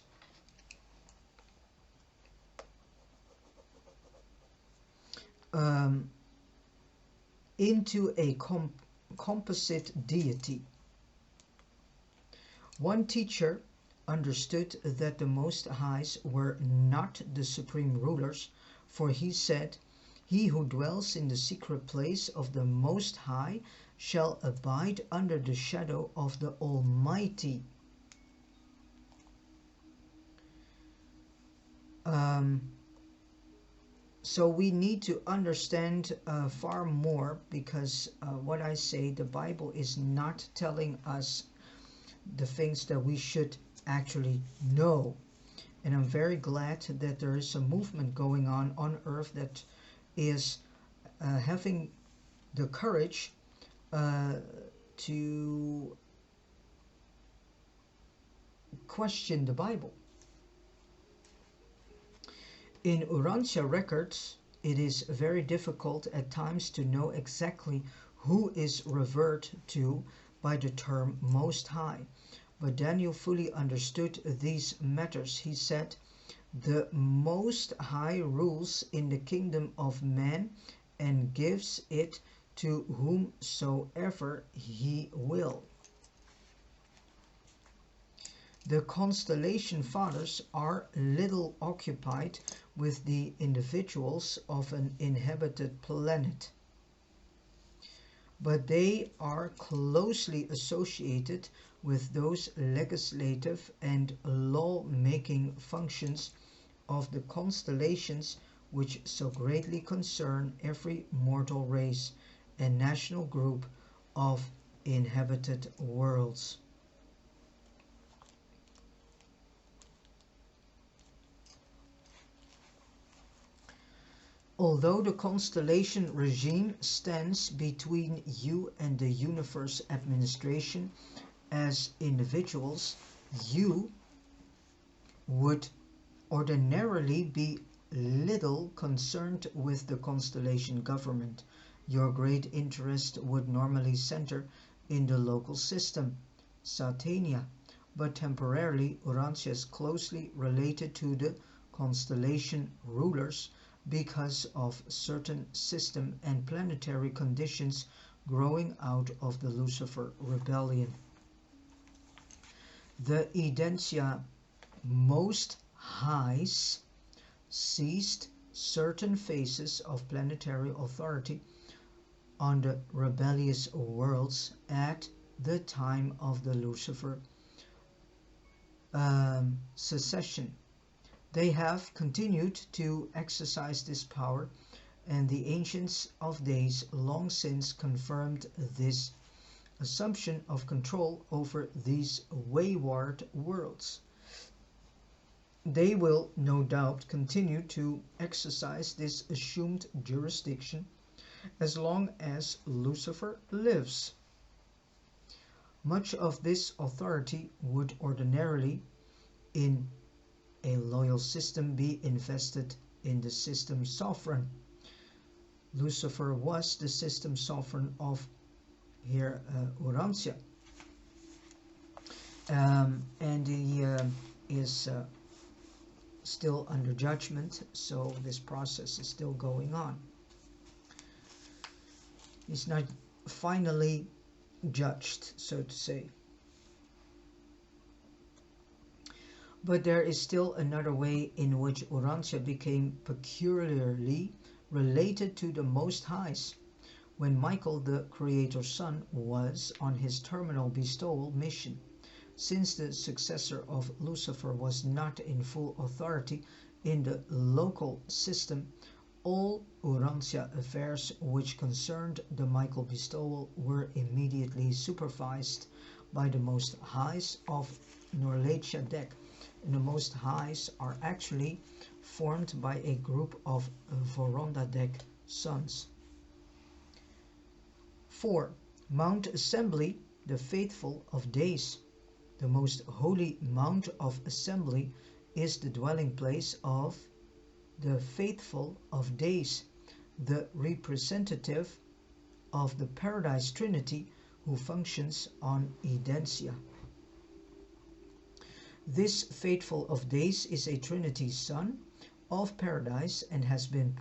into a composite deity. One teacher understood that the Most Highs were not the supreme rulers, for he said, "He who dwells in the secret place of the Most High shall abide under the shadow of the Almighty." So we need to understand far more, because what I say, the Bible is not telling us the things that we should actually know. And I'm very glad that there is a movement going on earth that is having the courage to question the Bible. In Urantia records, it is very difficult at times to know exactly who is referred to by the term Most High. But Daniel fully understood these matters. He said, "The Most High rules in the kingdom of man and gives it to whomsoever he will." The Constellation Fathers are little occupied with the individuals of an inhabited planet, but they are closely associated with those legislative and law-making functions of the constellations which so greatly concern every mortal race and national group of inhabited worlds. Although the constellation regime stands between you and the universe administration as individuals, you would ordinarily be little concerned with the constellation government. Your great interest would normally center in the local system, Satania, but temporarily Urantia is closely related to the constellation rulers because of certain system and planetary conditions growing out of the Lucifer rebellion. The Edentia Most Highs seized certain phases of planetary authority on the rebellious worlds at the time of the Lucifer secession. They have continued to exercise this power, and the ancients of days long since confirmed this assumption of control over these wayward worlds. They will no doubt continue to exercise this assumed jurisdiction as long as Lucifer lives. Much of this authority would ordinarily, in a loyal system, be invested in the system sovereign. Lucifer was the system sovereign of here Urantia, and he is still under judgment, so this process is still going on. He's not finally judged, so to say. But there is still another way in which Urantia became peculiarly related to the Most Highs. When Michael, the Creator's son, was on his terminal bestowal mission, since the successor of Lucifer was not in full authority in the local system, all Urantia affairs which concerned the Michael bestowal were immediately supervised by the Most Highs of Norlatiadek. And the Most Highs are actually formed by a group of Norlatiadek sons. 4. Mount Assembly, the Faithful of Days. The most holy Mount of Assembly is the dwelling place of the Faithful of Days, the representative of the Paradise Trinity who functions on Edentia. This Faithful of Days is a Trinity son of Paradise and has been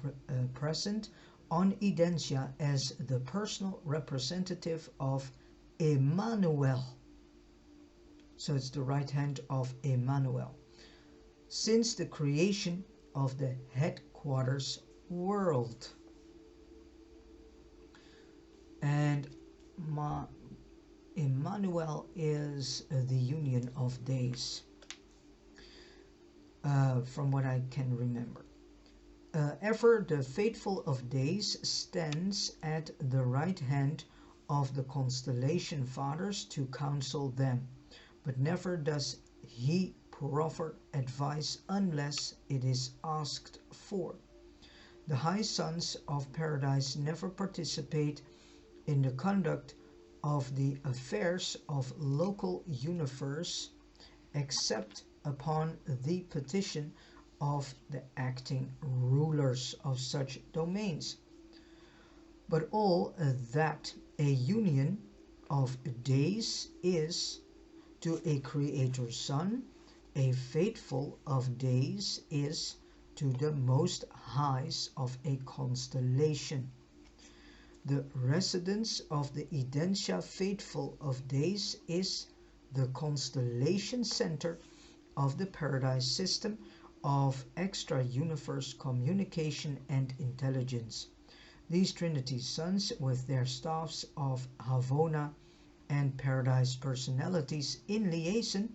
present on Edentia as the personal representative of Emmanuel. So it's the right hand of Emmanuel, since the creation of the headquarters world. And Emmanuel is the union of days, from what I can remember. Ever the Faithful of Days stands at the right hand of the Constellation Fathers to counsel them, but never does he proffer advice unless it is asked for. The high sons of Paradise never participate in the conduct of the affairs of local universe except upon the petition of the acting rulers of such domains. But all that a union of days is to a Creator's Son, a Faithful of Days is to the Most Highs of a constellation. The residence of the Edentia Faithful of Days is the constellation center of the Paradise system of extra-universe communication and intelligence. These Trinity sons, with their staffs of Havona and Paradise personalities in liaison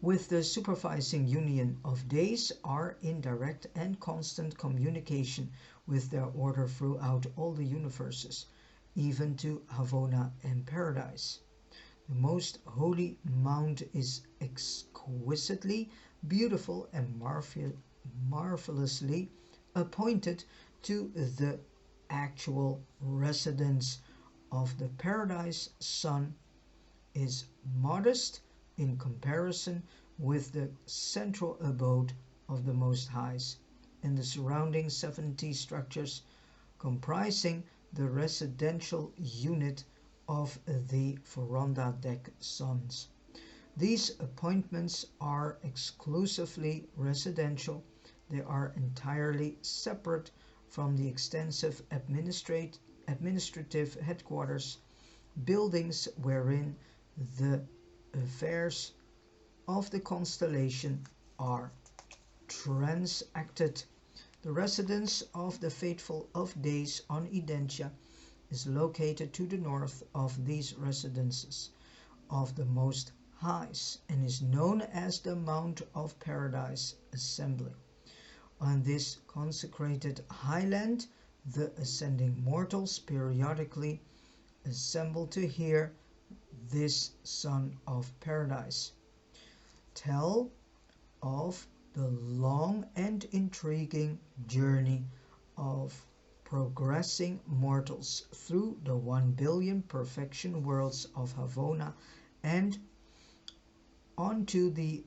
with the supervising union of days, are in direct and constant communication with their order throughout all the universes, even to Havona and Paradise. The most holy mount is exquisitely beautiful and marvelously appointed to the actual residence of the Paradise Son, is modest in comparison with the central abode of the Most Highs and the surrounding 70 structures comprising the residential unit of the Norlatiadek sons. These appointments are exclusively residential. They are entirely separate from the extensive administrative headquarters buildings wherein the affairs of the constellation are transacted. The residence of the Faithful of Days on Edentia is located to the north of these residences of the Most Highs and is known as the Mount of Paradise Assembly. On this consecrated highland, the ascending mortals periodically assemble to hear this Son of Paradise tell of the long and intriguing journey of progressing mortals through the 1 billion perfection worlds of Havona and onto the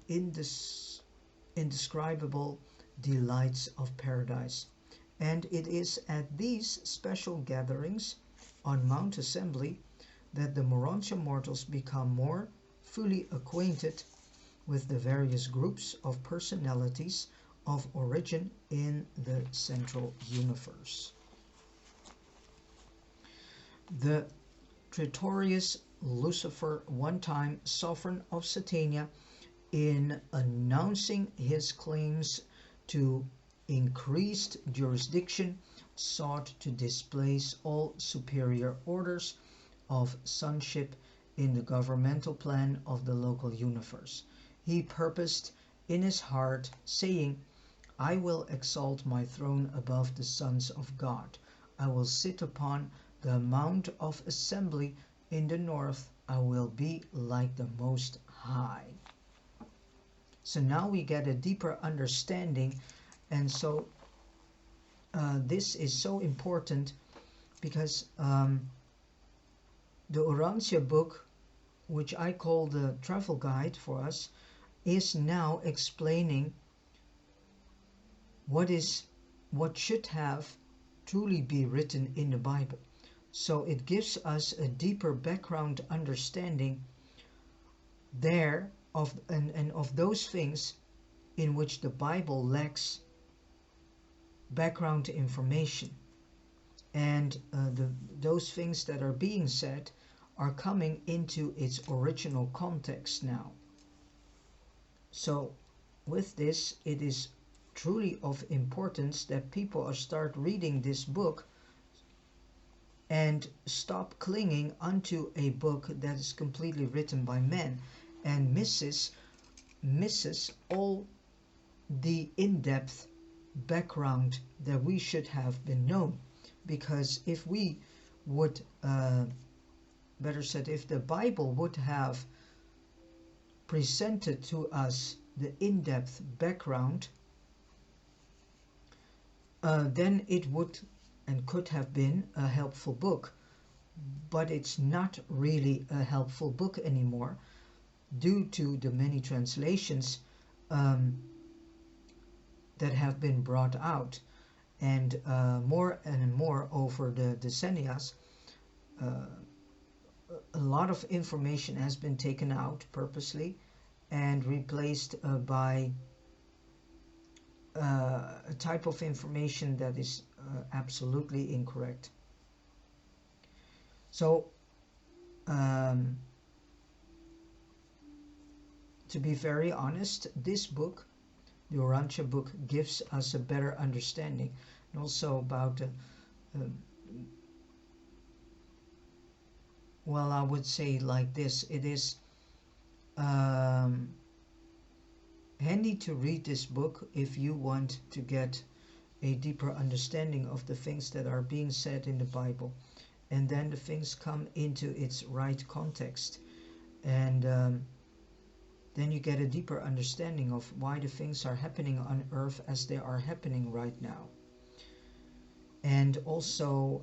indescribable delights of Paradise. And it is at these special gatherings on Mount Assembly that the Urantia mortals become more fully acquainted with the various groups of personalities of origin in the central universe. The traitorous Lucifer, one time sovereign of Satania, in announcing his claims to increased jurisdiction, sought to displace all superior orders of sonship in the governmental plan of the local universe. He purposed in his heart, saying, I will exalt my throne above the sons of God. I will sit upon the Mount of Assembly in the north. I will be like the Most High. So now we get a deeper understanding, and so this is so important because the Urantia book, which I call the travel guide for us, is now explaining what should have truly be written in the Bible. So it gives us a deeper background understanding there of those things in which the Bible lacks background information, and those things that are being said are coming into its original context now. So with this, it is truly of importance that people start reading this book and stop clinging unto a book that is completely written by men and misses all the in-depth background that we should have been known. Because if we would, better said, if the Bible would have presented to us the in-depth background, then it would and could have been a helpful book. But it's not really a helpful book anymore due to the many translations that have been brought out, and more and more over the decennia. A lot of information has been taken out purposely and replaced by a type of information that is absolutely incorrect. So to be very honest, this book, the Urantia book, gives us a better understanding, and also about well, I would say like this, it is handy to read this book if you want to get a deeper understanding of the things that are being said in the Bible, and then the things come into its right context, and then you get a deeper understanding of why the things are happening on earth as they are happening right now. And also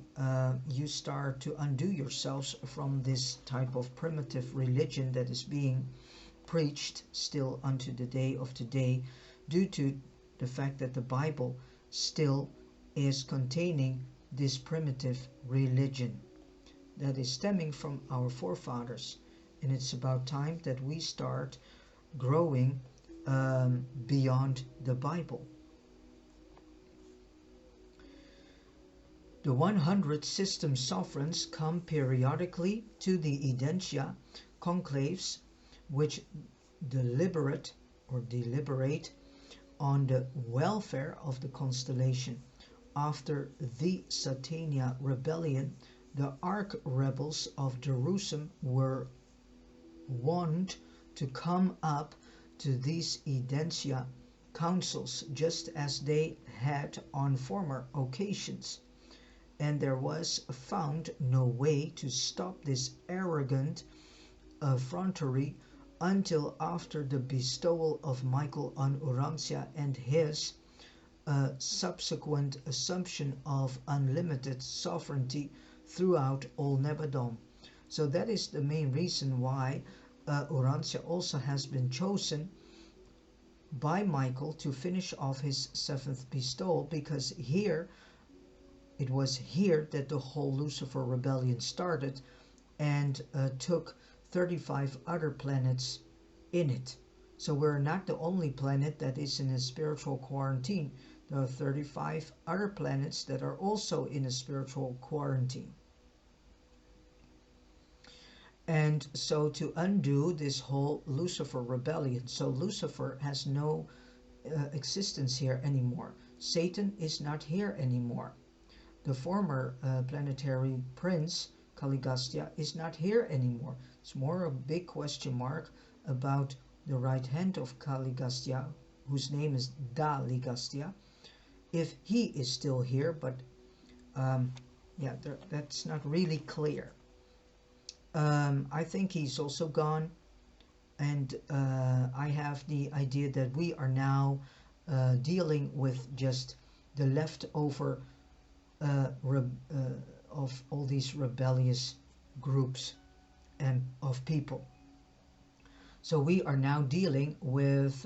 you start to undo yourselves from this type of primitive religion that is being preached still unto the day of today, due to the fact that the Bible still is containing this primitive religion that is stemming from our forefathers. And it's about time that we start growing beyond the Bible. The 100 system sovereigns come periodically to the Edentia conclaves, which deliberate on the welfare of the constellation. After the Satania rebellion, the arch-rebels of Jerusalem were wont to come up to these Edentia councils, just as they had on former occasions. And there was found no way to stop this arrogant effrontery until after the bestowal of Michael on Urantia and his subsequent assumption of unlimited sovereignty throughout all Nebadon. So that is the main reason why Urantia also has been chosen by Michael to finish off his 7th bestowal, because it was here that the whole Lucifer rebellion started, and took 35 other planets in it. So we're not the only planet that is in a spiritual quarantine. There are 35 other planets that are also in a spiritual quarantine. And so to undo this whole Lucifer rebellion, so Lucifer has no existence here anymore. Satan is not here anymore. The former planetary prince, Caligustia, is not here anymore. It's more a big question mark about the right hand of Caligustia, whose name is Daligustia, if he is still here, but yeah, that's not really clear. I think he's also gone, and I have the idea that we are now dealing with just the leftover of all these rebellious groups and of people. So we are now dealing with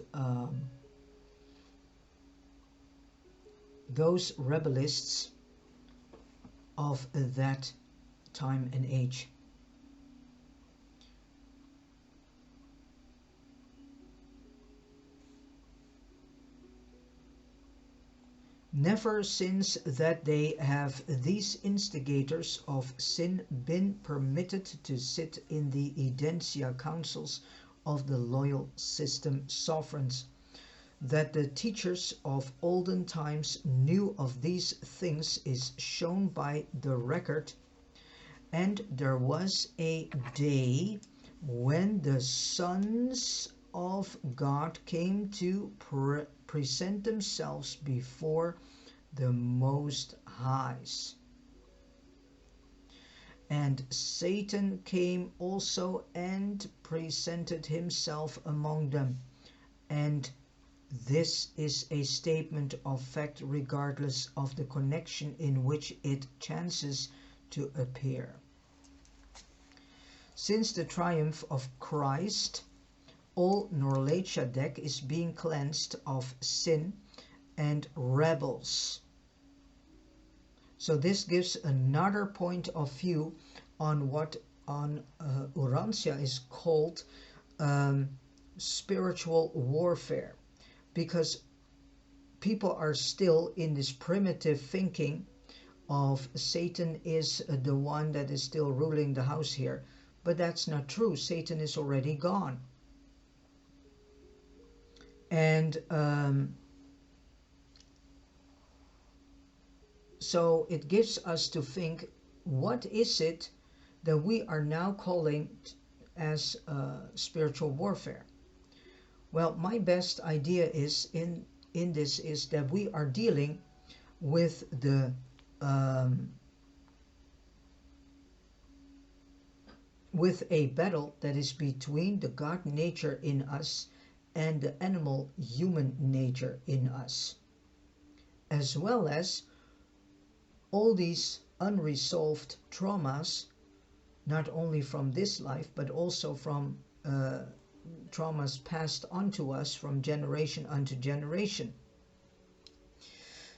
those rebellists of that time and age. Never since that day have these instigators of sin been permitted to sit in the Edentia councils of the loyal system sovereigns. That the teachers of olden times knew of these things is shown by the record. And there was a day when the sons of God came to present themselves before the Most Highs. And Satan came also and presented himself among them. And this is a statement of fact regardless of the connection in which it chances to appear. Since the triumph of Christ, all Norlatiadek is being cleansed of sin and rebels. So this gives another point of view on what on Urantia is called spiritual warfare, because people are still in this primitive thinking of Satan is the one that is still ruling the house here. But that's not true. Satan is already gone. And so it gives us to think, what is it that we are now calling as spiritual warfare? Well, my best idea is in this is that we are dealing with the with a battle that is between the God nature in us and the animal human nature in us, as well as all these unresolved traumas, not only from this life but also from traumas passed on to us from generation unto generation.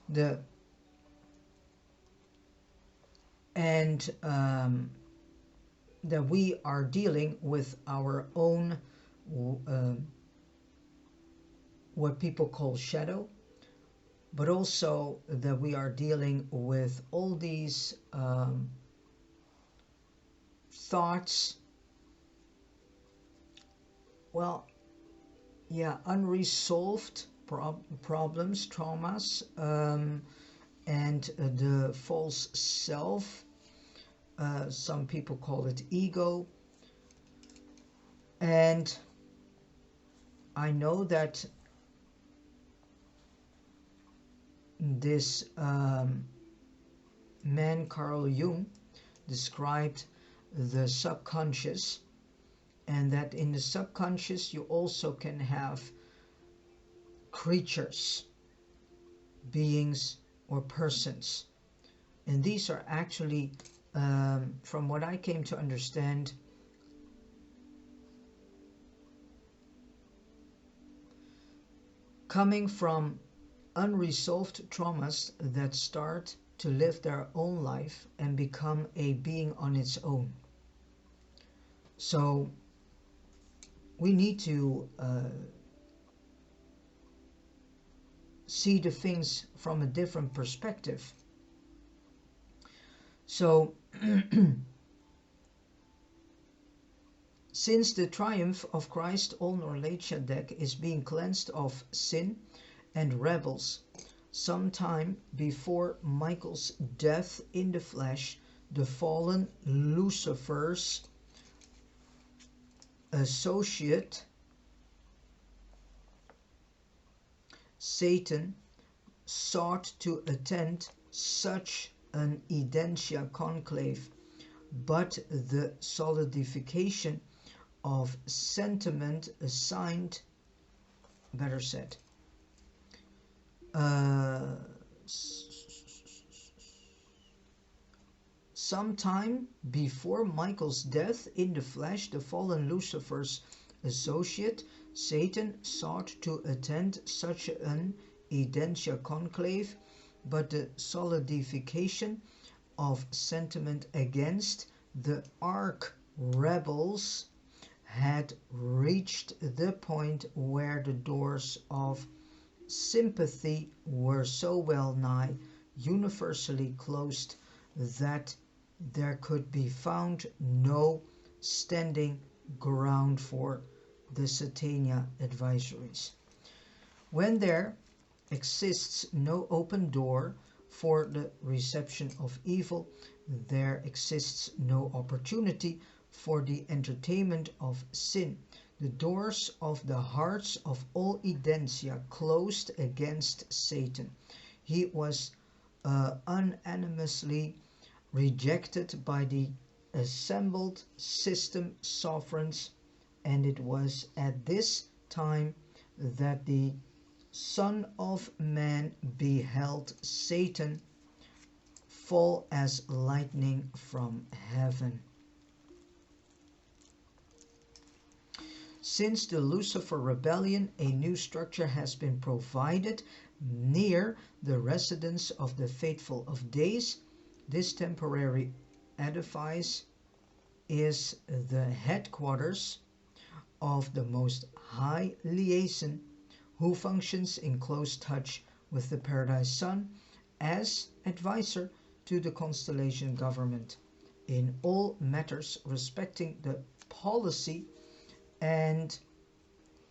That we are dealing with our own what people call shadow, but also that we are dealing with all these thoughts, well, yeah, unresolved problems, traumas, and the false self. Some people call it ego. And I know that this man, Carl Jung, described the subconscious, and that in the subconscious you also can have creatures, beings, or persons. And these are actually, from what I came to understand, coming from unresolved traumas that start to live their own life and become a being on its own. So we need to see the things from a different perspective. So Since the triumph of Christ, all Norlatiadek is being cleansed of sin and rebels. Sometime before Michael's death in the flesh, the fallen Lucifer's associate Satan sought to attend such an Edentia conclave, but the solidification of sentiment assigned, better said, sometime before Michael's death in the flesh, the fallen Lucifer's associate Satan sought to attend such an Edentia conclave, but the solidification of sentiment against the arch-rebels had reached the point where the doors of sympathy were so well nigh universally closed that there could be found no standing ground for the Satania advisories. When there exists no open door for the reception of evil, there exists no opportunity for the entertainment of sin. The doors of the hearts of all Edentia closed against Satan. He was unanimously rejected by the assembled system sovereigns, and it was at this time that the Son of Man beheld Satan fall as lightning from heaven. Since the Lucifer rebellion, a new structure has been provided near the residence of the faithful of days. This temporary edifice is the headquarters of the Most High Liaison, who functions in close touch with the Paradise Sun as advisor to the Constellation government in all matters respecting the policy and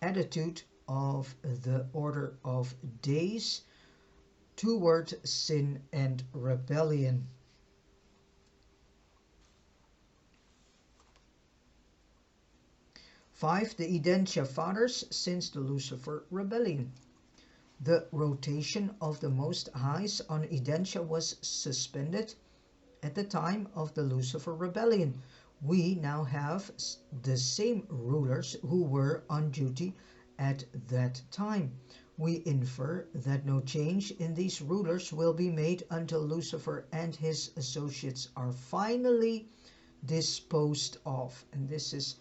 attitude of the Order of Days toward sin and rebellion. Five, the Edentia Fathers since the Lucifer rebellion. The rotation of the Most Highs on Edentia was suspended at the time of the Lucifer rebellion. We now have the same rulers who were on duty at that time. We infer that no change in these rulers will be made until Lucifer and his associates are finally disposed of. And this is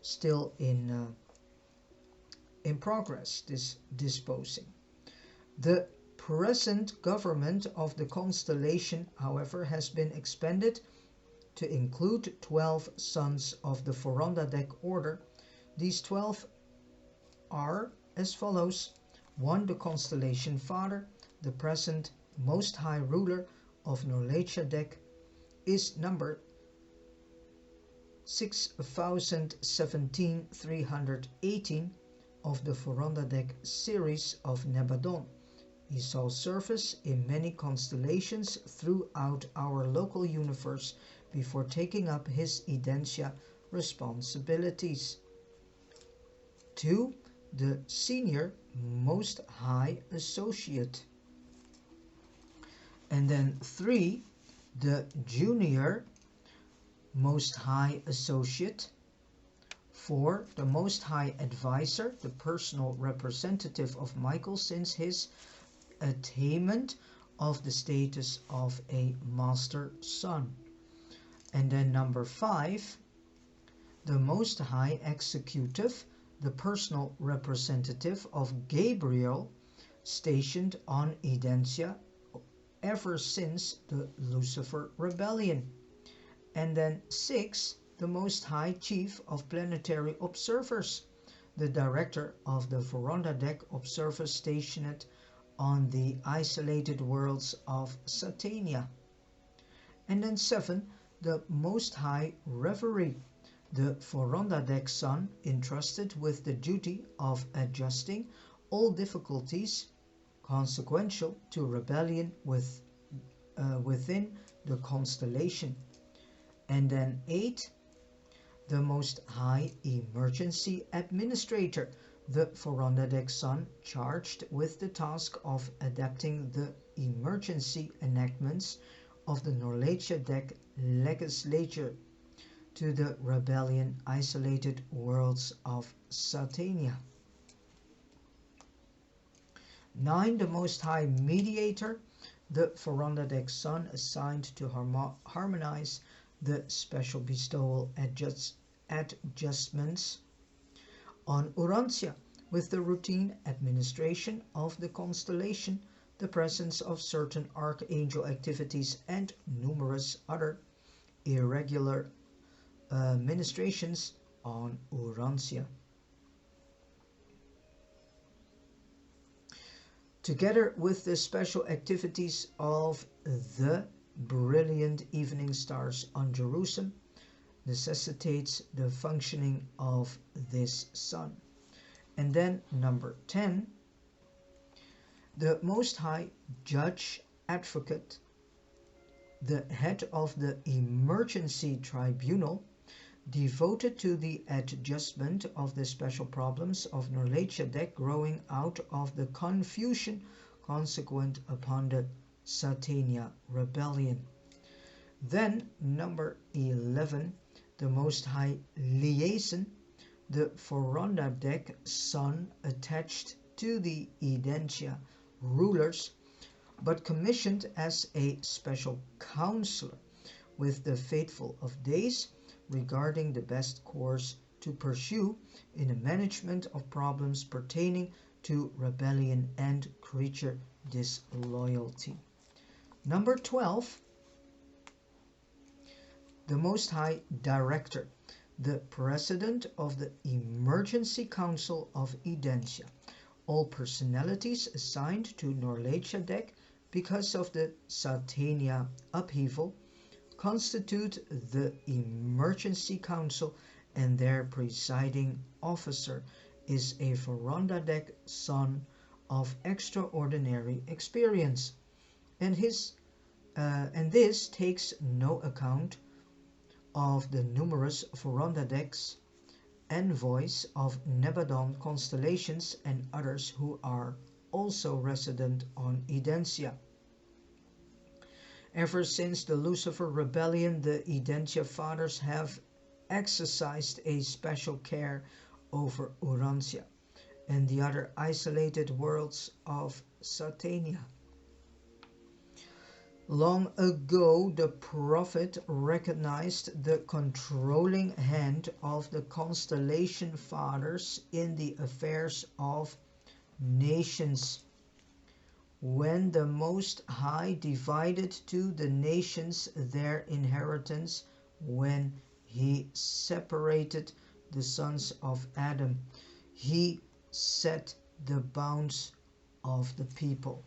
still in progress, this disposing. The present government of the constellation, however, has been expanded to include 12 sons of the Norlatiadek order. These 12 are as follows: 1. The Constellation Father, the present Most High Ruler of Norlatiadek, is number 6017-318 of the Norlatiadek series of Nebadon. He saw service in many constellations throughout our local universe before taking up his Edentia responsibilities. 2. The senior Most High Associate. And then 3. The junior Most High Associate. 4. The Most High Advisor, the personal representative of Michael since his attainment of the status of a master son. And then number 5, the Most High Executive, the personal representative of Gabriel, stationed on Edentia ever since the Lucifer rebellion. And then 6, the Most High Chief of Planetary Observers, the director of the Norlatiadek Observers stationed on the isolated worlds of Satania. And then 7, the Most High Reverie, the Urantiadek son entrusted with the duty of adjusting all difficulties consequential to rebellion within the constellation. And then 8, the Most High Emergency Administrator, the Urantiadek son charged with the task of adapting the emergency enactments of the Norlatiadek legislature to the rebellion isolated worlds of Satania. 9, the Most High Mediator, the Urantiadek son assigned to harmonize the special bestowal adjustments on Urantia with the routine administration of the constellation, the presence of certain archangel activities, and numerous other irregular ministrations on Urantia. Together with the special activities of the brilliant evening stars on Jerusalem, necessitates the functioning of this sun. And then number 10, the Most High Judge Advocate, the head of the Emergency Tribunal, devoted to the adjustment of the special problems of Norlatiadek growing out of the confusion consequent upon the Satania rebellion. Then number 11, the Most High Liaison, the Urantiadek son attached to the Edentia rulers, but commissioned as a special counselor with the faithful of days regarding the best course to pursue in the management of problems pertaining to rebellion and creature disloyalty. Number 12, the Most High Director, the President of the Emergency Council of Edentia. All personalities assigned to Norlatiadek because of the Satania upheaval constitute the Emergency Council, and their presiding officer is a Urantiadek son of extraordinary experience, and this takes no account of the numerous Urantiadeks, envoys of Nebadon Constellations, and others who are also resident on Edentia. Ever since the Lucifer rebellion, the Edentia Fathers have exercised a special care over Urantia and the other isolated worlds of Satania. Long ago, the prophet recognized the controlling hand of the Constellation Fathers in the affairs of nations. When the Most High divided to the nations their inheritance, when he separated the sons of Adam, he set the bounds of the people.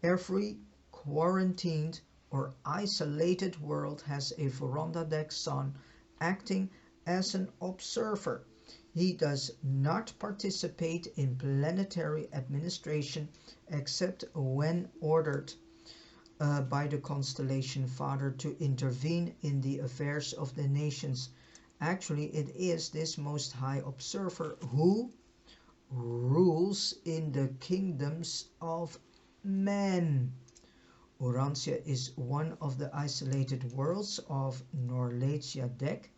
Every quarantined or isolated world has a Urantiadek son acting as an observer. He does not participate in planetary administration except when ordered by the Constellation Father to intervene in the affairs of the nations. Actually, it is this Most High Observer who rules in the kingdoms of men. Urantia is one of the isolated worlds of Norlatiadek,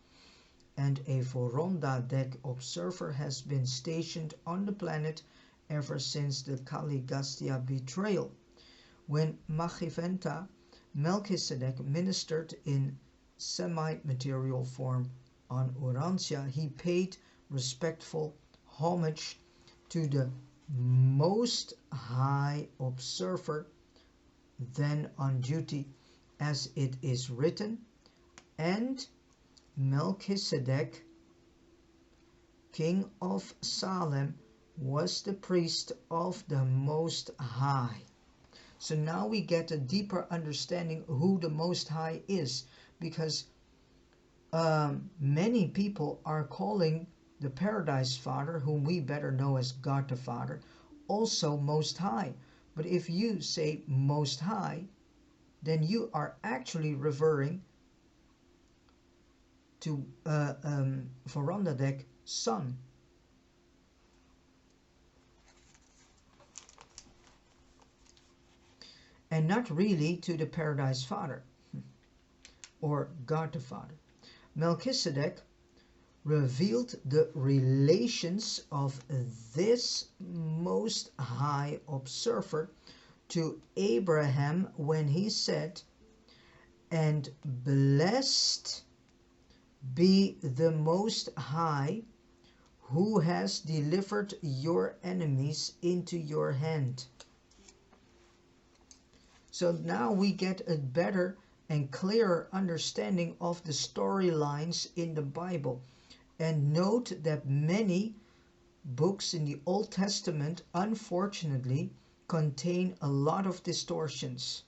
and a Urantiadek observer has been stationed on the planet ever since the Caligastia betrayal. When Machiventa Melchizedek ministered in semi-material form on Urantia, he paid respectful homage to the Most High Observer, then on duty, as it is written, and Melchizedek, king of Salem, was the priest of the Most High. So now we get a deeper understanding who the Most High is, because many people are calling the Paradise Father, whom we better know as God the Father, also Most High. But if you say Most High, then you are actually referring to Norlatiadek Son. And not really to the Paradise Father or God the Father. Melchizedek revealed the relations of this Most High Observer to Abraham when he said, "And blessed be the Most High, who has delivered your enemies into your hand." So now we get a better and clearer understanding of the storylines in the Bible. And note that many books in the Old Testament, unfortunately, contain a lot of distortions.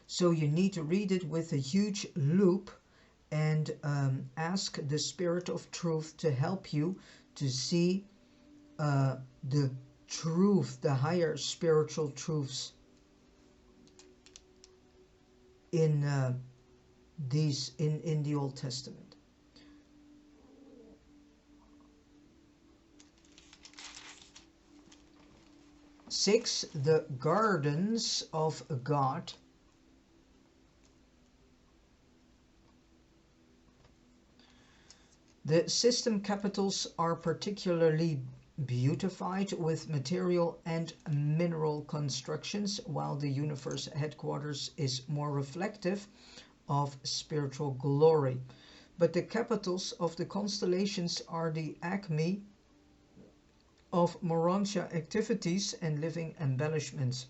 So you need to read it with a huge loupe and ask the Spirit of Truth to help you to see the truth, the higher spiritual truths in the Old Testament. Six, the gardens of God. The system capitals are particularly beautified with material and mineral constructions, while the universe headquarters is more reflective of spiritual glory. But the capitals of the constellations are the acme of Urantia activities and living embellishments.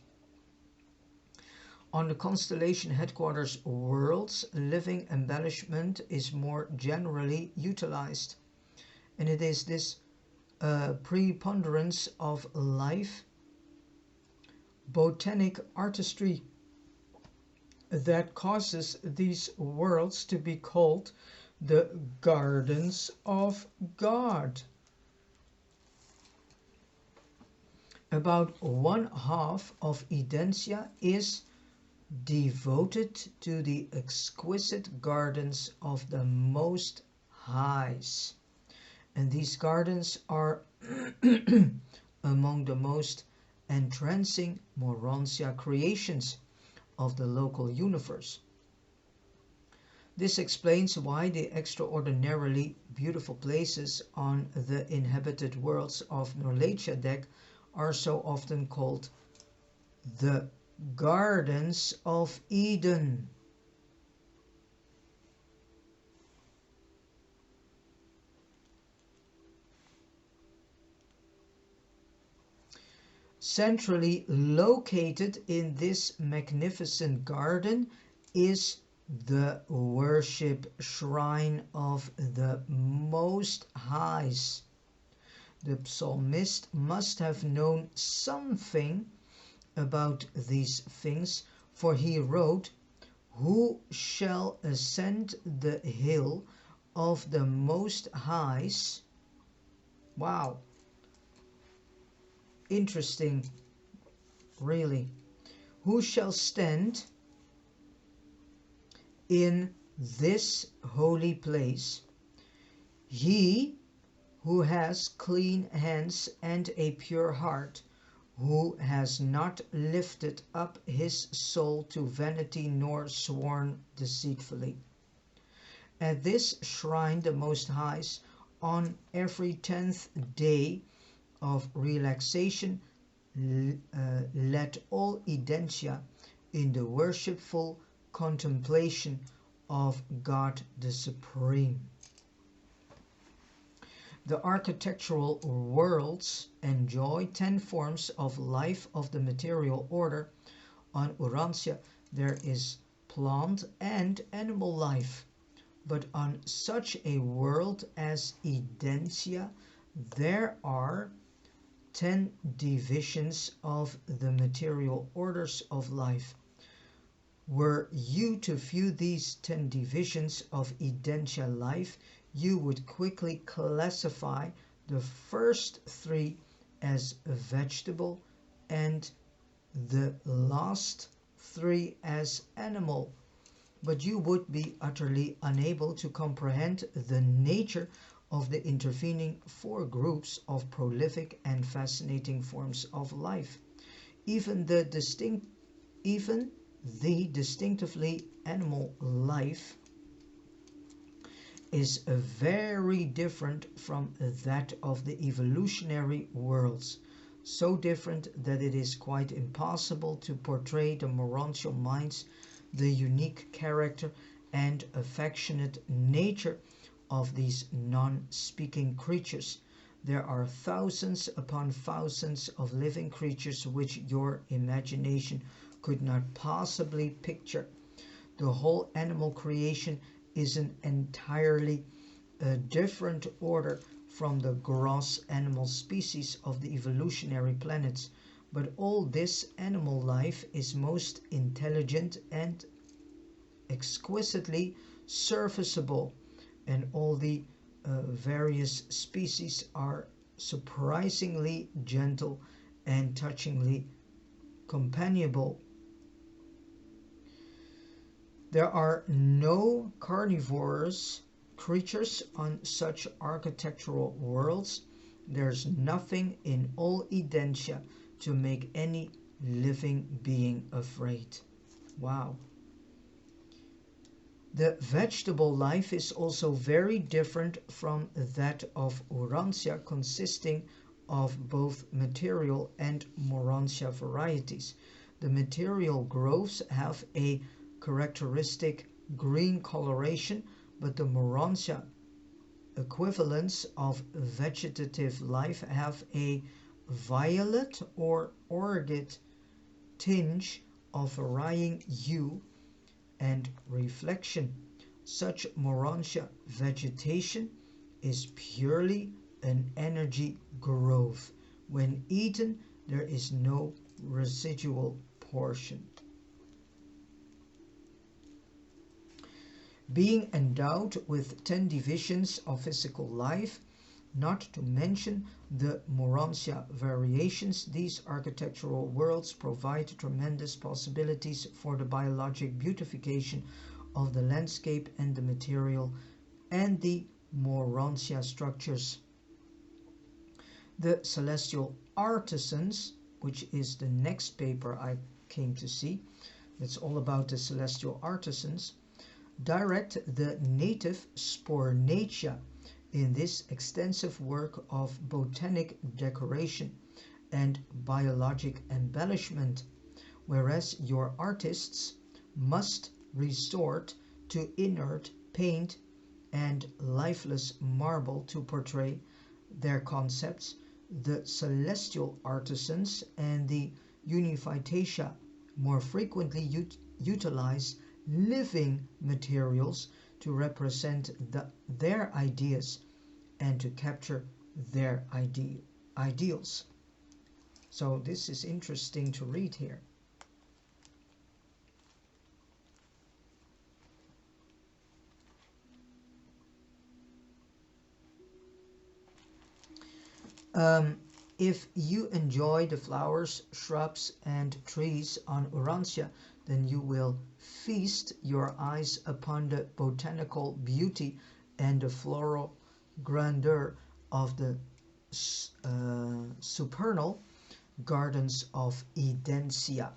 On the constellation headquarters worlds, living embellishment is more generally utilized, and it is this preponderance of life, botanic artistry, that causes these worlds to be called the gardens of God. About 1/2 of Edentia is devoted to the exquisite gardens of the Most Highs. And these gardens are among the most entrancing Urantia creations of the local universe. This explains why the extraordinarily beautiful places on the inhabited worlds of Norlatiadek are so often called the Gardens of Eden. Centrally located in this magnificent garden is the worship shrine of the Most Highs. The psalmist must have known something about these things, for he wrote, "Who shall ascend the hill of the Most Highs?" Wow. Interesting, really. "Who shall stand in this holy place? He who has clean hands and a pure heart, who has not lifted up his soul to vanity nor sworn deceitfully." At this shrine the Most Highs, on every 10th day of relaxation, led all Edentia in the worshipful contemplation of God the Supreme. The architectural worlds enjoy 10 forms of life of the material order. On Urantia there is plant and animal life, but on such a world as Edentia there are 10 divisions of the material orders of life. Were you to view these 10 divisions of Edentia life, you would quickly classify the first 3 as vegetable and the last 3 as animal, but you would be utterly unable to comprehend the nature of the intervening 4 groups of prolific and fascinating forms of life. Even the distinctively animal life is very different from that of the evolutionary worlds, so different that it is quite impossible to portray the morontial minds, the unique character and affectionate nature of these non-speaking creatures. There are thousands upon thousands of living creatures which your imagination could not possibly picture. The whole animal creation is an entirely different order from the gross animal species of the evolutionary planets, but all this animal life is most intelligent and exquisitely serviceable, and all the various species are surprisingly gentle and touchingly companionable. There are no carnivorous creatures on such architectural worlds. There's nothing in all Edentia to make any living being afraid. Wow. The vegetable life is also very different from that of Urantia, consisting of both material and morontia varieties. The material growths have a characteristic green coloration, but the morontia equivalents of vegetative life have a violet or orchid tinge of varying hue and reflection. Such morontia vegetation is purely an energy growth. When eaten, there is no residual portion. Being endowed with 10 divisions of physical life, not to mention the morontia variations, these architectural worlds provide tremendous possibilities for the biologic beautification of the landscape and the material and the morontia structures. The celestial artisans, which is the next paper I came to see, it's all about the celestial artisans, direct the native Spornatia in this extensive work of botanic decoration and biologic embellishment, whereas your artists must resort to inert paint and lifeless marble to portray their concepts. The celestial artisans and the Unifitatia more frequently utilize living materials to represent their ideas and to capture their ideals. So this is interesting to read here. If you enjoy the flowers, shrubs and trees on Urantia, then you will feast your eyes upon the botanical beauty and the floral grandeur of the supernal gardens of Edentia.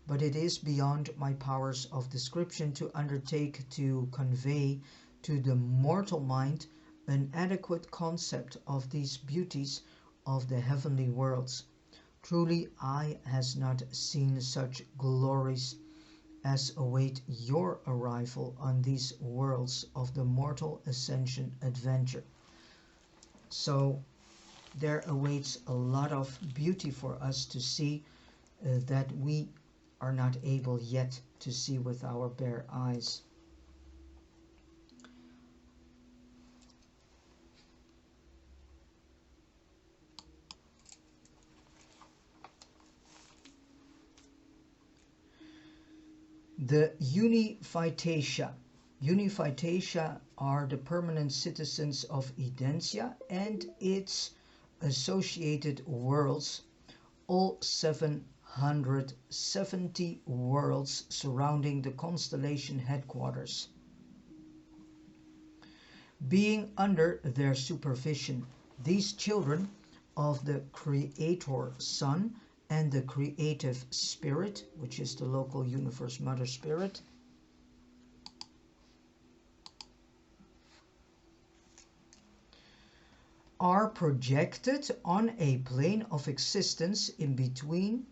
But it is beyond my powers of description to undertake to convey to the mortal mind an adequate concept of these beauties of the heavenly worlds. Truly, eye has not seen such glories as await your arrival on these worlds of the mortal ascension adventure. So there awaits a lot of beauty for us to see that we are not able yet to see with our bare eyes. The Uniphytatia. Uniphytatia are the permanent citizens of Edentia and its associated worlds, all 770 worlds surrounding the constellation headquarters. Being under their supervision, these children of the Creator Sun and the Creative Spirit, which is the local universe Mother Spirit, are projected on a plane of existence in between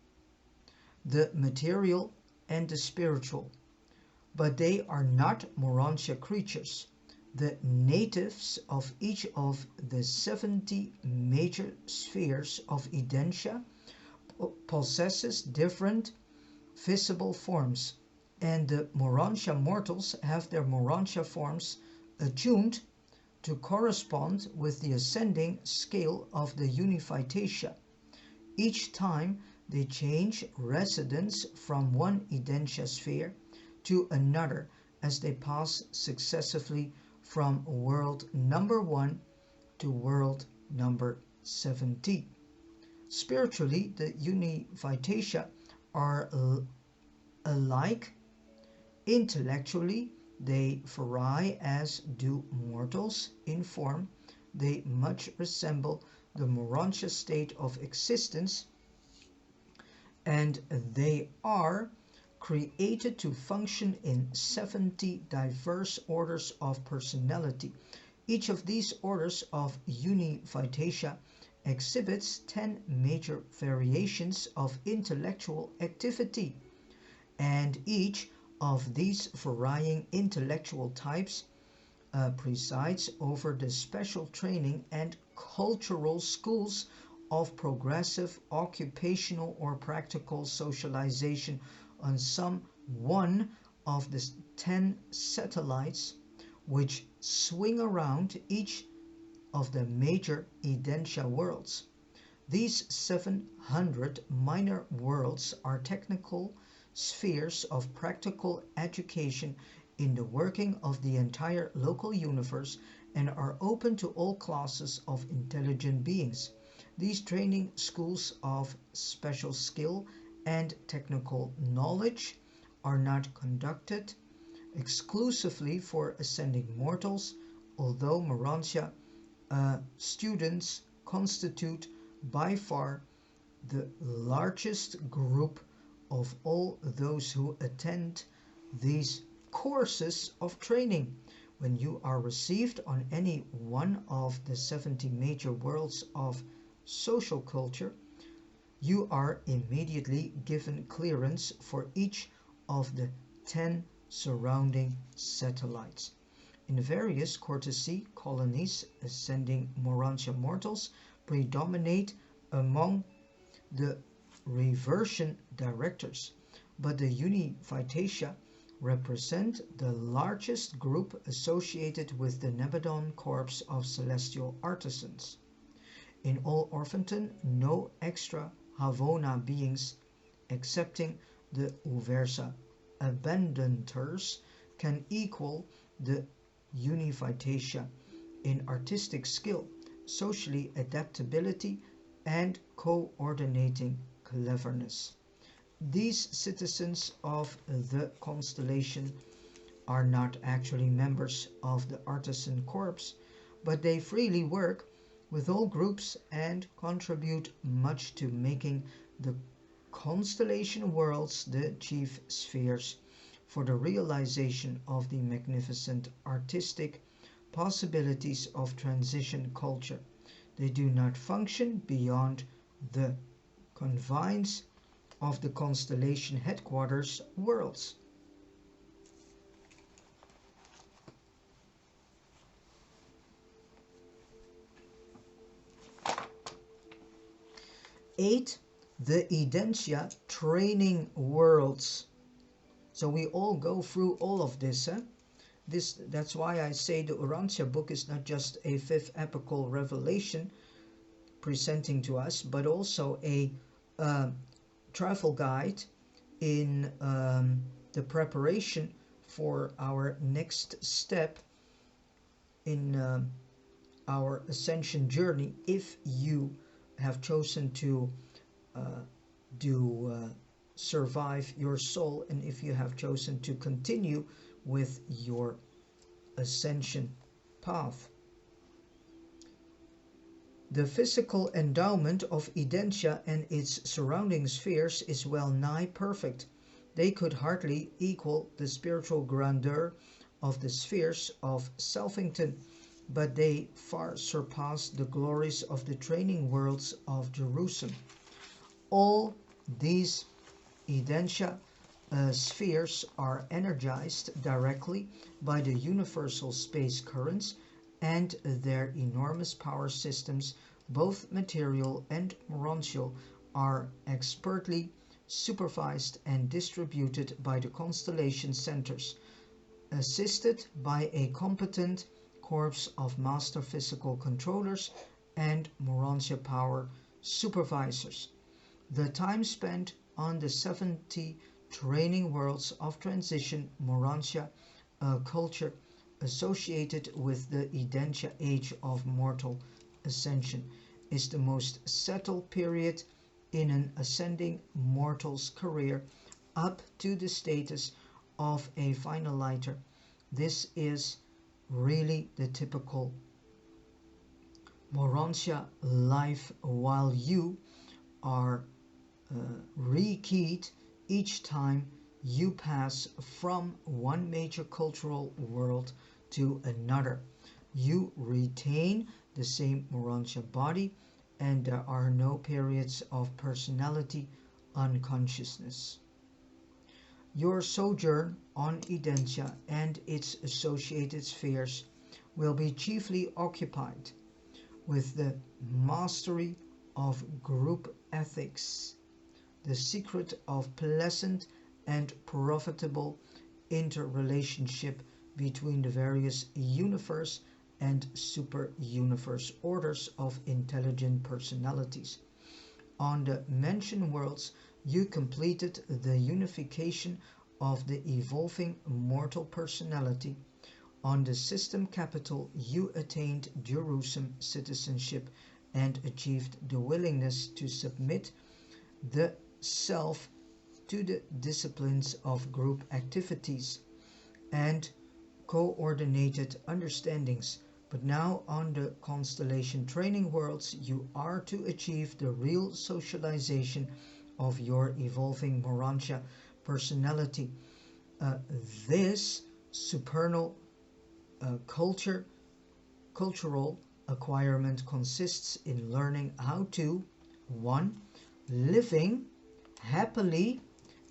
the material and the spiritual. But they are not Morantia creatures. The natives of each of the 70 major spheres of Edentia possesses different visible forms, and the Morantia mortals have their Morantia forms attuned to correspond with the ascending scale of the Uniphytatia. Each time they change residence from one Edentia sphere to another as they pass successively from world number 1 to world number 70. Spiritually, the Uniphytatia are alike. Intellectually, they vary as do mortals. In form, they much resemble the Morantia state of existence, and they are created to function in 70 diverse orders of personality. Each of these orders of Uniphytatia exhibits 10 major variations of intellectual activity, and each of these varying intellectual types presides over the special training and cultural schools of progressive occupational or practical socialization on some one of the 10 satellites which swing around each of the major Edentia worlds. These 700 minor worlds are technical spheres of practical education in the working of the entire local universe and are open to all classes of intelligent beings. These training schools of special skill and technical knowledge are not conducted exclusively for ascending mortals, although Morantia students constitute by far the largest group of all those who attend these courses of training. When you are received on any one of the 70 major worlds of social culture, you are immediately given clearance for each of the 10 surrounding satellites. In various courtesy colonies, ascending Morantia mortals predominate among the reversion directors, but the Uniphytatia represent the largest group associated with the Nebadon Corps of Celestial Artisans. In all Orphanton, no extra Havona beings, excepting the Uversa abandoners, can equal the Uniphytatia in artistic skill, socially adaptability, and coordinating cleverness. These citizens of the constellation are not actually members of the artisan corps, but they freely work with all groups and contribute much to making the constellation worlds the chief spheres for the realization of the magnificent artistic possibilities of transition culture. They do not function beyond the confines of the constellation headquarters worlds. Eight, the Edentia training worlds. So we all go through all of this. That's why I say the Urantia book is not just a fifth epical revelation presenting to us, but also a travel guide in the preparation for our next step in our ascension journey, if you have chosen to survive your soul, and if you have chosen to continue with your ascension path. The physical endowment of Edentia and its surrounding spheres is well nigh perfect. They could hardly equal the spiritual grandeur of the spheres of Salvington, but they far surpass the glories of the training worlds of Jerusalem. All these Edentia spheres are energized directly by the universal space currents, and their enormous power systems, both material and morontial, are expertly supervised and distributed by the Constellation Centers, assisted by a competent corps of master physical controllers and morontia power supervisors. The time spent on the 70 training worlds of transition morontia culture associated with the Edentia age of mortal ascension is the most settled period in an ascending mortal's career up to the status of a finaliter. This is really the typical morontia life, while you are rekeyed each time you pass from one major cultural world to another. You retain the same morontia body, and there are no periods of personality unconsciousness. Your sojourn on Edentia and its associated spheres will be chiefly occupied with the mastery of group ethics, the secret of pleasant and profitable interrelationship between the various universe and super-universe orders of intelligent personalities. On the mentioned worlds, you completed the unification of the evolving mortal personality. On the system capital, you attained Jerusalem citizenship and achieved the willingness to submit the self to the disciplines of group activities and coordinated understandings. But now on the constellation training worlds, you are to achieve the real socialization of your evolving morontia personality. This supernal cultural acquirement consists in learning how to 1. Living happily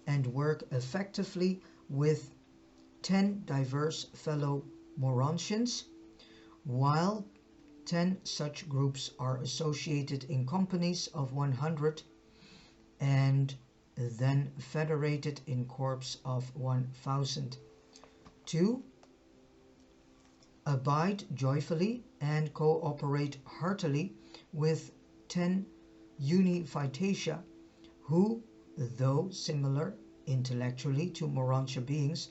and work effectively with 10 diverse fellow morontians, while 10 such groups are associated in companies of 100 and then federated in corps of 1,000. 2. Abide joyfully and cooperate heartily with 10 univitatia who, though similar intellectually to morontia beings,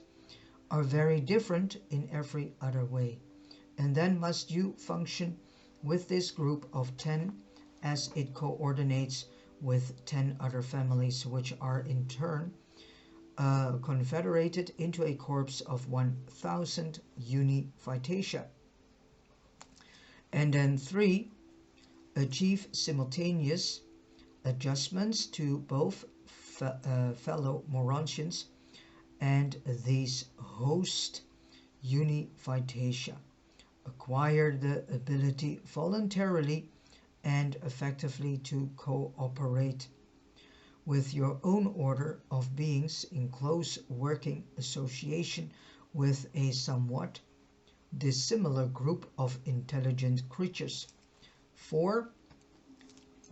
are very different in every other way. And then must you function with this group of 10 as it coordinates with 10 other families, which are in turn confederated into a corps of 1,000 univitatia. And then 3. Achieve simultaneous adjustments to both fellow morontians and these host univitatia. Acquire the ability voluntarily and effectively to cooperate with your own order of beings in close working association with a somewhat dissimilar group of intelligent creatures. 4.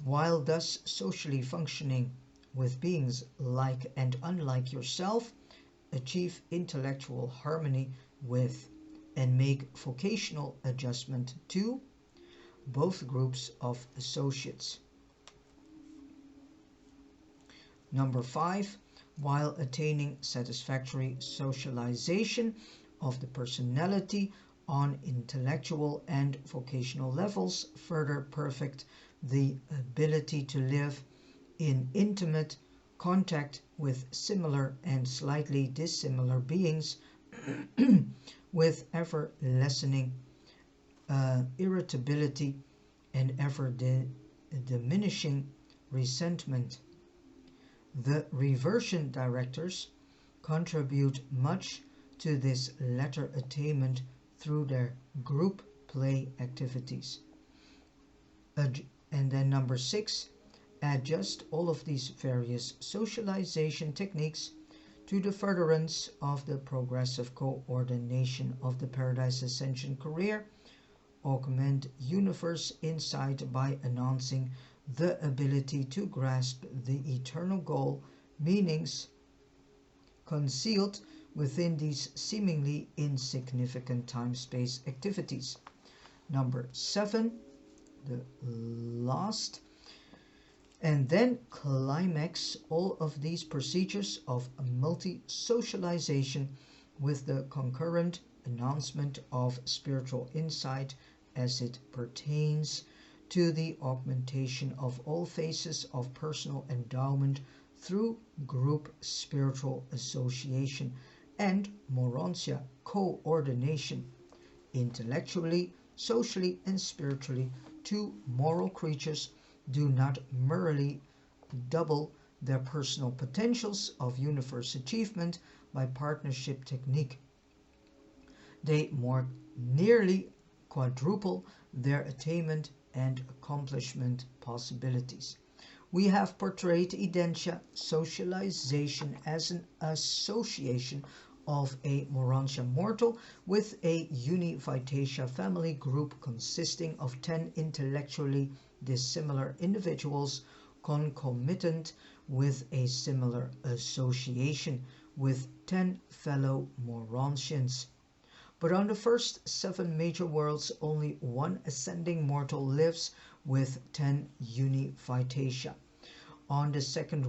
While thus socially functioning with beings like and unlike yourself, achieve intellectual harmony with and make vocational adjustment to both groups of associates. Number 5. while attaining satisfactory socialization of the personality on intellectual and vocational levels, further perfect the ability to live in intimate contact with similar and slightly dissimilar beings with ever lessening irritability and ever diminishing resentment. The reversion directors contribute much to this latter attainment through their group play activities. And then number 6, adjust all of these various socialization techniques to the furtherance of the progressive coordination of the Paradise Ascension career. Augment universe insight by announcing the ability to grasp the eternal goal meanings concealed within these seemingly insignificant time-space activities. Number 7, the last, and then climax all of these procedures of multi-socialization with the concurrent announcement of spiritual insight as it pertains to the augmentation of all phases of personal endowment through group spiritual association and Morontia coordination, intellectually, socially, and spiritually. Two moral creatures do not merely double their personal potentials of universe achievement by partnership technique. They more nearly quadruple their attainment and accomplishment possibilities. We have portrayed Edentia socialization as an association of a Morontia mortal with a Univitatia family group consisting of 10 intellectually dissimilar individuals concomitant with a similar association with 10 fellow Morontians. But on the first 7 major worlds, only one ascending mortal lives with 10 Univitatia. On the second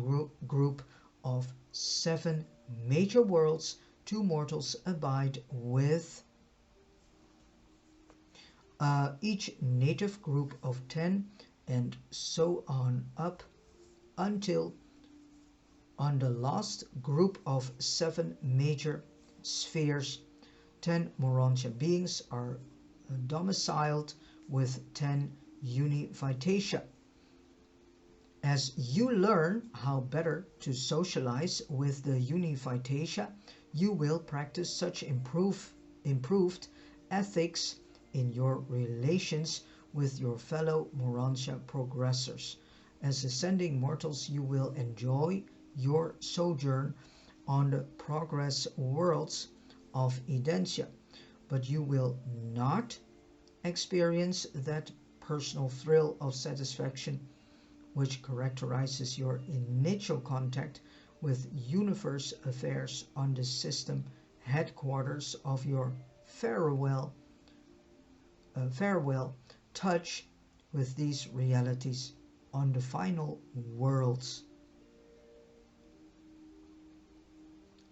group of 7 major worlds, 2 mortals abide with each native group of 10, and so on up until on the last group of 7 major spheres, 10 Morontia beings are domiciled with 10 Univitatia. As you learn how better to socialize with the Univitatia, you will practice such improved ethics in your relations with your fellow Morontia progressors. As ascending mortals, you will enjoy your sojourn on the progress worlds of Edentia, but you will not experience that personal thrill of satisfaction which characterizes your initial contact with universe affairs on the system headquarters of your farewell touch with these realities on the final worlds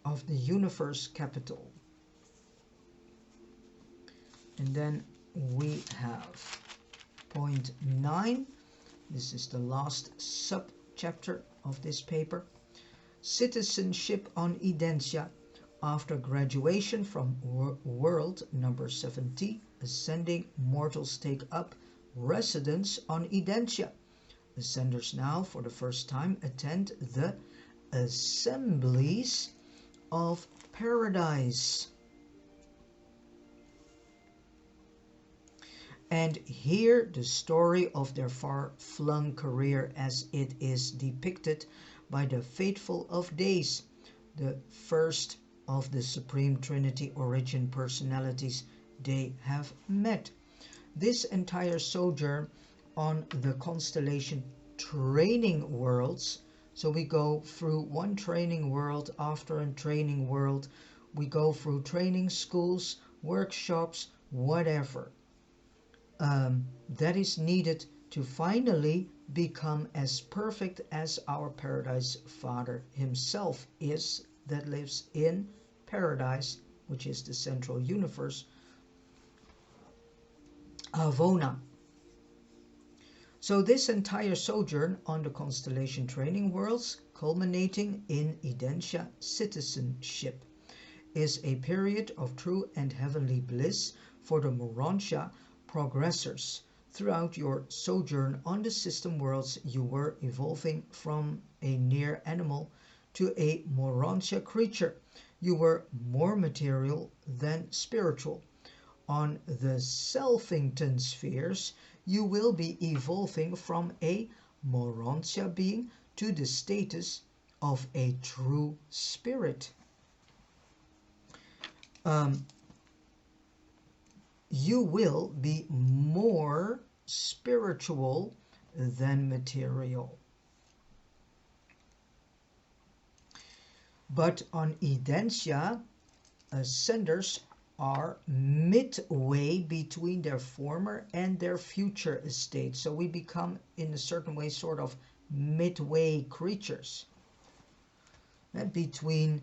of the universe capital. And then we have point 9. This is the last sub-chapter of this paper. Citizenship on Edentia. After graduation from world number 70, ascending mortals take up residence on Edentia. Ascenders now, for the first time, attend the assemblies of paradise and hear the story of their far-flung career as it is depicted by the faithful of days, the first of the Supreme Trinity origin personalities they have met. This entire sojourn on the constellation training worlds, so we go through one training world after a training world, we go through training schools, workshops, whatever that is needed to finally become as perfect as our Paradise Father himself is, that lives in Paradise, which is the central universe, Havona. So this entire sojourn on the constellation training worlds, culminating in Edentia citizenship, is a period of true and heavenly bliss for the Urantia progressors. Throughout your sojourn on the system worlds, you were evolving from a near animal to a Urantia creature. You were more material than spiritual. On the Salvington spheres, you will be evolving from a Urantia being to the status of a true spirit. You will be more spiritual than material. But on Edentia, ascenders are midway between their former and their future estate. So we become, in a certain way, sort of midway creatures. In between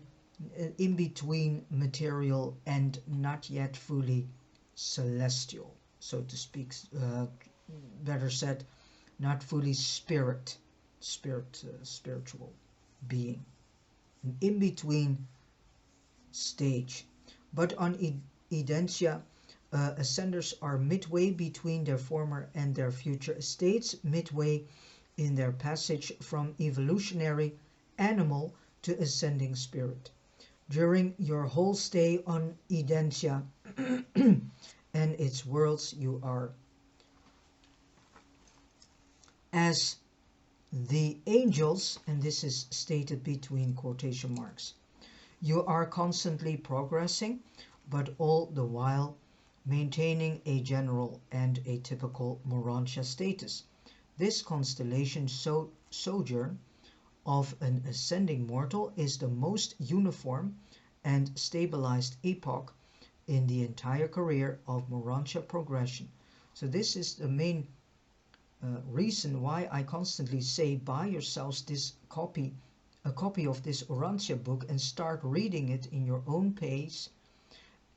material and not yet fully celestial, so to speak. Better said, not fully spiritual being. An in-between stage. But on Edentia, ascenders are midway between their former and their future estates, midway in their passage from evolutionary animal to ascending spirit. During your whole stay on Edentia and its worlds, you are, as the angels, and this is stated between quotation marks, you are constantly progressing, but all the while maintaining a general and a typical Urantia status. This constellation sojourn of an ascending mortal is the most uniform and stabilized epoch in the entire career of Urantia progression. So this is the main reason why I constantly say, buy yourselves a copy of this Urantia book and start reading it in your own pace,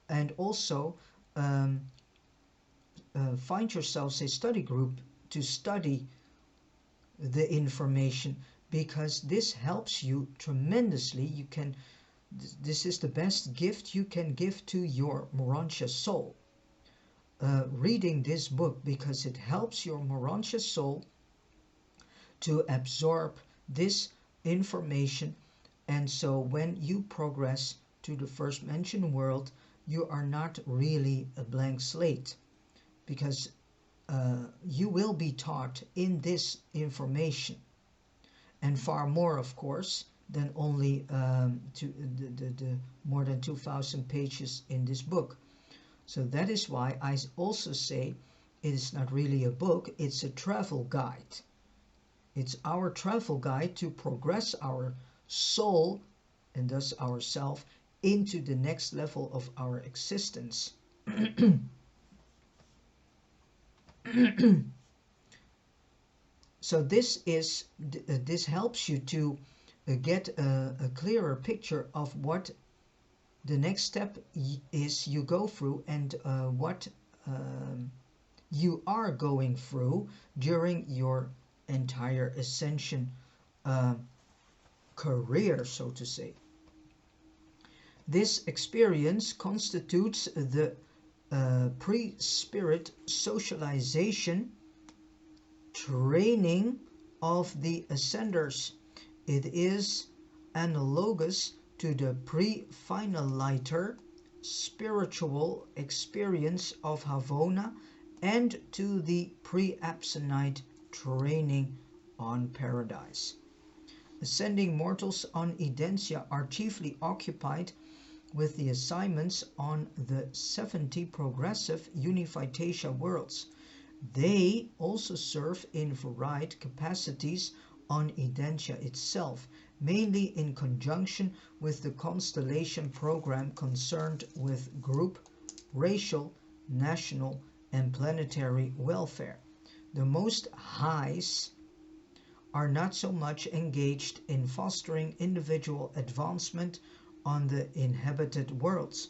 and also find yourselves a study group to study the information, because this helps you tremendously. This is the best gift you can give to your Urantia soul. Reading this book, because it helps your Urantia soul to absorb this information, and so when you progress to the first mentioned world, you are not really a blank slate, because you will be taught in this information, and far more, of course, than only the more than 2,000 pages in this book. So that is why I also say it is not really a book, it's a travel guide. It's our travel guide to progress our soul, and thus ourself, into the next level of our existence. So this helps you to get a clearer picture of what the next step is you go through, and what you are going through during your entire ascension career, so to say. This experience constitutes the pre-spirit socialization training of the ascenders. It is analogous to the pre-finaliter spiritual experience of Havona and to the pre-absonite training on Paradise. Ascending mortals on Edentia are chiefly occupied with the assignments on the 70 progressive Unification worlds. They also serve in varied capacities on Edentia itself, mainly in conjunction with the Constellation program concerned with group, racial, national, and planetary welfare. The Most Highs are not so much engaged in fostering individual advancement on the inhabited worlds.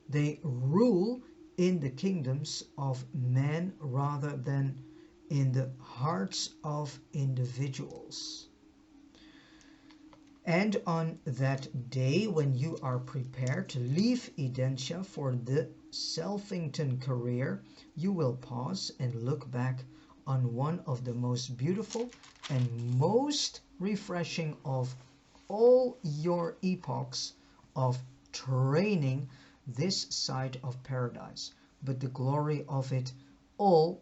They rule in the kingdoms of men rather than in the hearts of individuals. And on that day, when you are prepared to leave Edentia for the Salvington career, you will pause and look back on one of the most beautiful and most refreshing of all your epochs of training this side of paradise. But the glory of it all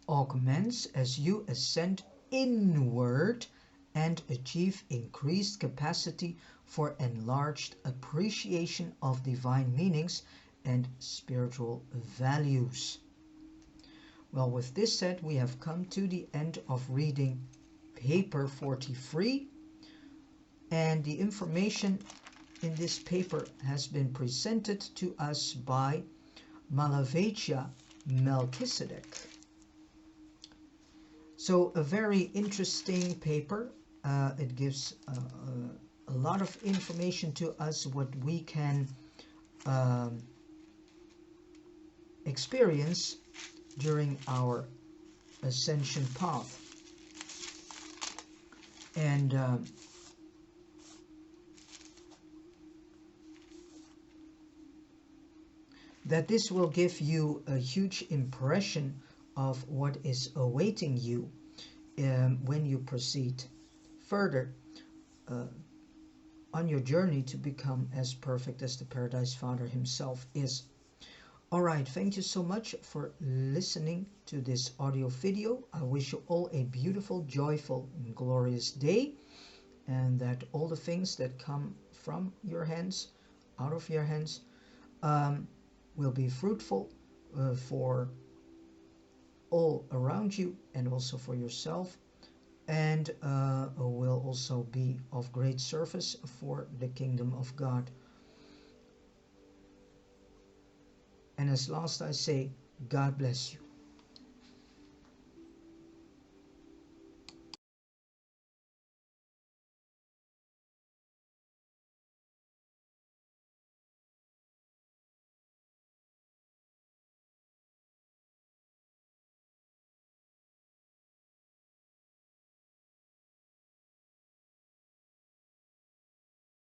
augments as you ascend inward and achieve increased capacity for enlarged appreciation of divine meanings and spiritual values. Well, with this said, we have come to the end of reading paper 43, and the information in this paper has been presented to us by Malavetia Melchizedek. So a very interesting paper. It gives a lot of information to us what we can experience during our ascension path. And that this will give you a huge impression of what is awaiting you when you proceed further on your journey to become as perfect as the Paradise Father himself is. Alright, thank you so much for listening to this audio video. I wish you all a beautiful, joyful, and glorious day, and that all the things that come from your hands, out of your hands, will be fruitful for all around you and also for yourself, and will also be of great service for the kingdom of God. And as last I say, God bless you.